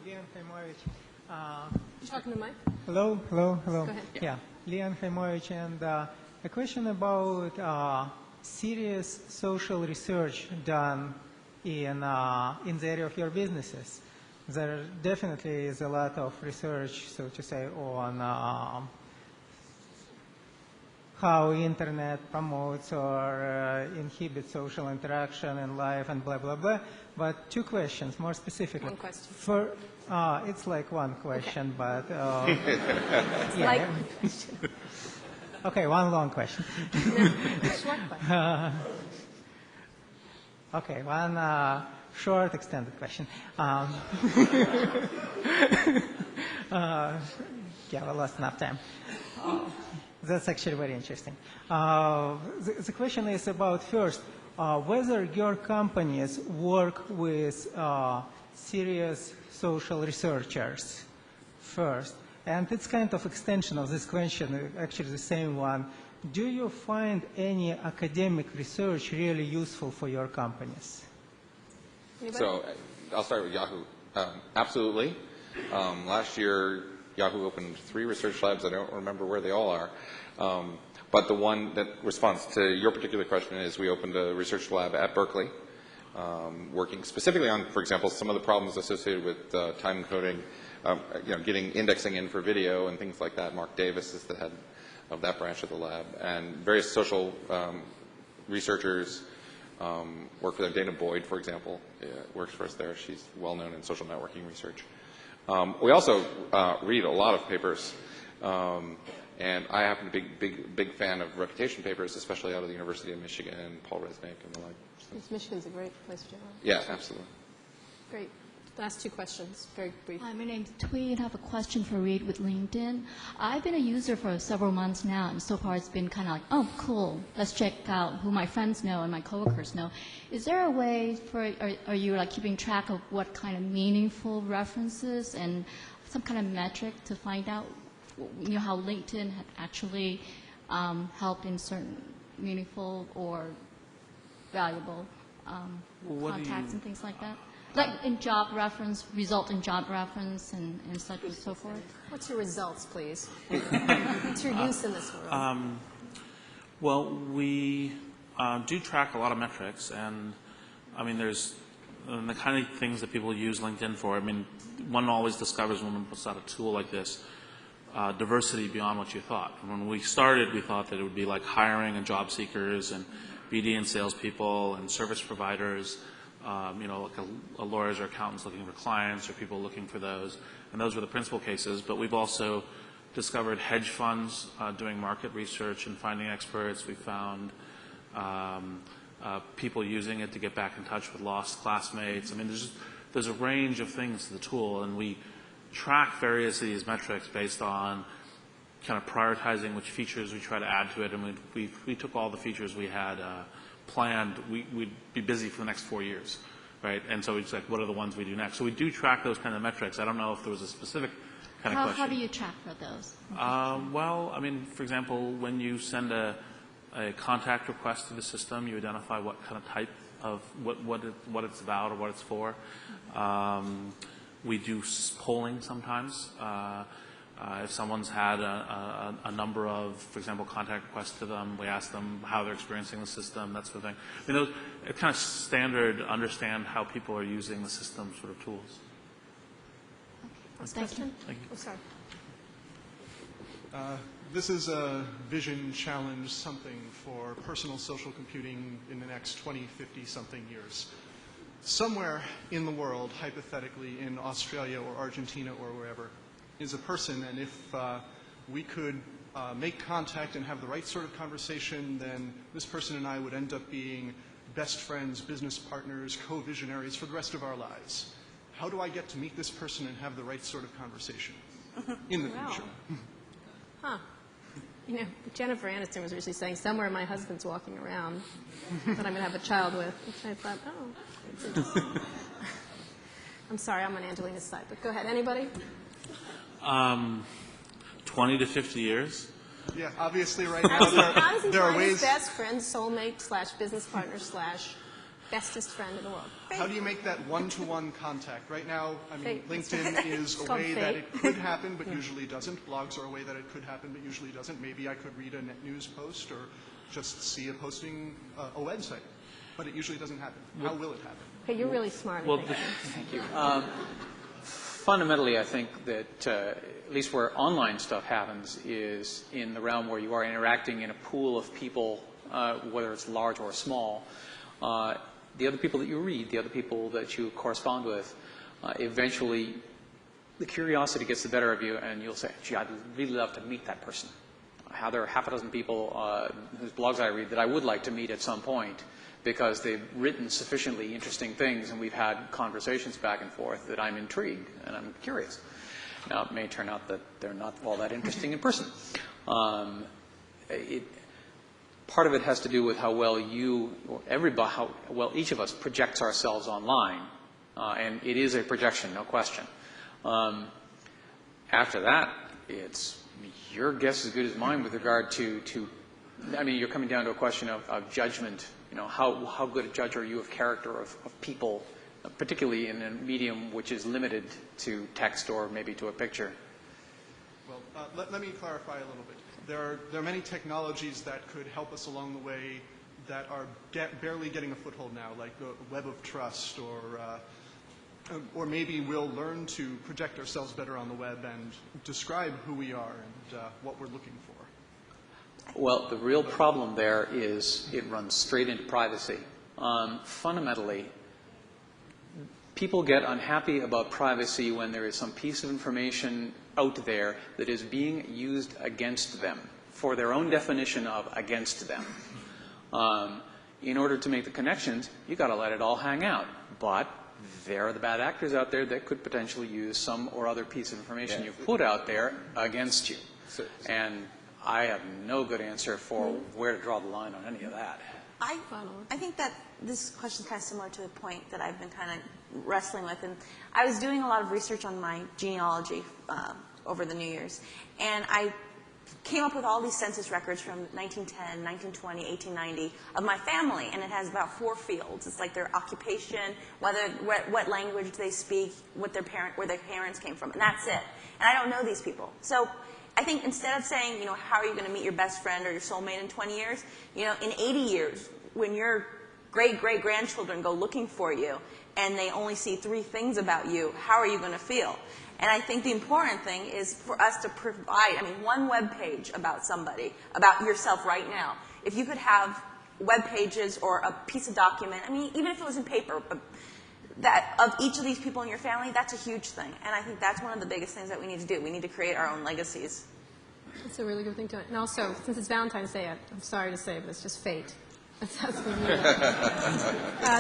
Leon Khaimovich. You talking to Mike? Hello. Go ahead. Yeah, Leon Khaimovich, and a question about serious social research done in the area of your businesses. There definitely is a lot of research, so to say, on how internet promotes or inhibits social interaction in life and blah, blah, blah. But 2 questions, more specifically. One question. It's like one question, okay. But... it's like one question. Okay, one long question. Short question. Okay, one short, extended question. We lost enough time. That's actually very interesting. The question is about, first, whether your companies work with serious social researchers first. And it's kind of extension of this question, actually the same one. Do you find any academic research really useful for your companies? Anybody? So I'll start with Yahoo. Absolutely. Last year, Yahoo opened 3 research labs. I don't remember where they all are. But the one that responds to your particular question is we opened a research lab at Berkeley, working specifically on, for example, some of the problems associated with time coding, getting indexing in for video and things like that. Mark Davis is the head of that branch of the lab. And various social researchers work for them. Dana Boyd, for example, works for us there. She's well known in social networking research. We also read a lot of papers, and I happen to be big fan of reputation papers, especially out of the University of Michigan and Paul Resnick and the like. Michigan's a great place to go. Yeah, absolutely. Great. Last 2 questions, very brief. Hi, my name's Twee, and I have a question for Reed with LinkedIn. I've been a user for several months now, and so far it's been kind of like, oh, cool, let's check out who my friends know and my coworkers know. Is there a way are you like keeping track of what kind of meaningful references and some kind of metric to find out, how LinkedIn had actually helped in certain meaningful or valuable contacts and things like that? Like in job reference, result in job reference and such and so forth. What's your results, please? What's your use in this world? Well, we do track a lot of metrics, and there's the kind of things that people use LinkedIn for. One always discovers when one puts out a tool like this, diversity beyond what you thought. And when we started, we thought that it would be like hiring and job seekers and BD and salespeople and service providers, like a lawyers or accountants looking for clients or people looking for those. And those were the principal cases. But we've also discovered hedge funds doing market research and finding experts. We found people using it to get back in touch with lost classmates. There's a range of things to the tool, and we track various of these metrics based on kind of prioritizing which features we try to add to it. And we took all the features we had planned. We'd be busy for the next 4 years, right? And so we just what are the ones we do next? So we do track those kind of metrics. I don't know if there was a specific kind of question. How do you track for those? For example, when you send a a contact request to the system. You identify what kind of type of what it's about or what it's for. We do polling sometimes. If someone's had a number of, for example, contact requests to them, we ask them how they're experiencing the system, that sort of thing. I mean, it's kind of standard, understand how people are using the system sort of tools. Last question? Thank you. Oh, sorry. This is a vision challenge, something for personal social computing in the next 20, 50-something years. Somewhere in the world, hypothetically in Australia or Argentina or wherever, is a person, and if we could make contact and have the right sort of conversation, then this person and I would end up being best friends, business partners, co-visionaries for the rest of our lives. How do I get to meet this person and have the right sort of conversation in the future? Huh. You know, Jennifer Aniston was recently saying, somewhere my husband's walking around that I'm going to have a child with. Which I thought, oh, it's interesting. I'm sorry, I'm on Angelina's side, but go ahead. Anybody? 20 to 50 years. Yeah, obviously right now How does he there are find his ways. best friend, soulmate, / business partner / bestest friend in the world? How do you make that one-to-one contact? Right now, I mean, Fate. LinkedIn is It's a called way that fate. it could happen but usually doesn't. Blogs are a way that it could happen but usually doesn't. Maybe I could read a net news post or just see a posting, a website. But it usually doesn't happen. How will it happen? Okay, you're really smart. Well, Thank you. Fundamentally, I think that at least where online stuff happens is in the realm where you are interacting in a pool of people, whether it's large or small. The other people that you read, the other people that you correspond with, eventually the curiosity gets the better of you and you'll say, gee, I'd really love to meet that person. There are half a dozen people whose blogs I read that I would like to meet at some point because they've written sufficiently interesting things and we've had conversations back and forth that I'm intrigued and I'm curious. Now, it may turn out that they're not all that interesting in person. Part of it has to do with how well how well each of us projects ourselves online. And it is a projection, no question. After that, it's your guess as good as mine with regard to I mean, you're coming down to a question of judgment. You know, how good a judge are you of character of people, particularly in a medium which is limited to text or maybe to a picture? Well, let me clarify a little bit. There are many technologies that could help us along the way that are barely getting a foothold now, like the web of trust, or maybe we'll learn to project ourselves better on the web and describe who we are and what we're looking for. Well, the real problem there is it runs straight into privacy. Fundamentally, people get unhappy about privacy when there is some piece of information out there that is being used against them for their own definition of against them. In order to make the connections, you've got to let it all hang out. But there are the bad actors out there that could potentially use some or other piece of information you've put out there against you. And I have no good answer for where to draw the line on any of that. I think that this question is kind of similar to the point that I've been kind of wrestling with. And I was doing a lot of research on my genealogy over the New Year's. And I came up with all these census records from 1910, 1920, 1890 of my family. And it has about 4 fields. It's like their occupation, what language they speak, where their parents came from. And that's it. And I don't know these people. So I think instead of saying, you know, how are you going to meet your best friend or your soulmate in 20 years, you know, in 80 years, when your great-great-grandchildren go looking for you and they only see 3 things about you, how are you going to feel? And I think the important thing is for us to provide, one web page about somebody, about yourself right now. If you could have web pages or a piece of document, even if it was in paper, that of each of these people in your family, that's a huge thing. And I think that's one of the biggest things that we need to do. We need to create our own legacies. That's a really good thing to do. And also, since it's Valentine's Day, I'm sorry to say, but it's just fate. That's what we need.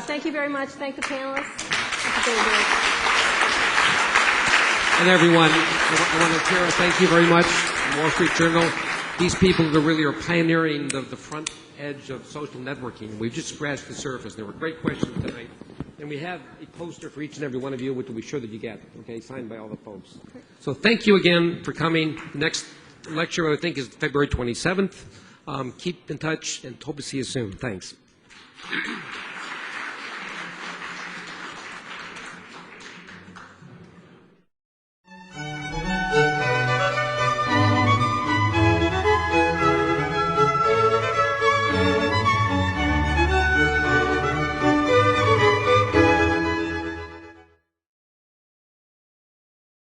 Thank you very much. Thank the panelists. And everyone, I want to thank you very much, Wall Street Journal. These people that really are pioneering the front edge of social networking. We've just scratched the surface. There were great questions tonight. And we have a poster for each and every one of you, which we'll be sure that you get, okay, signed by all the folks. So thank you again for coming. The next lecture, I think, is February 27th. Keep in touch and hope to see you soon. Thanks.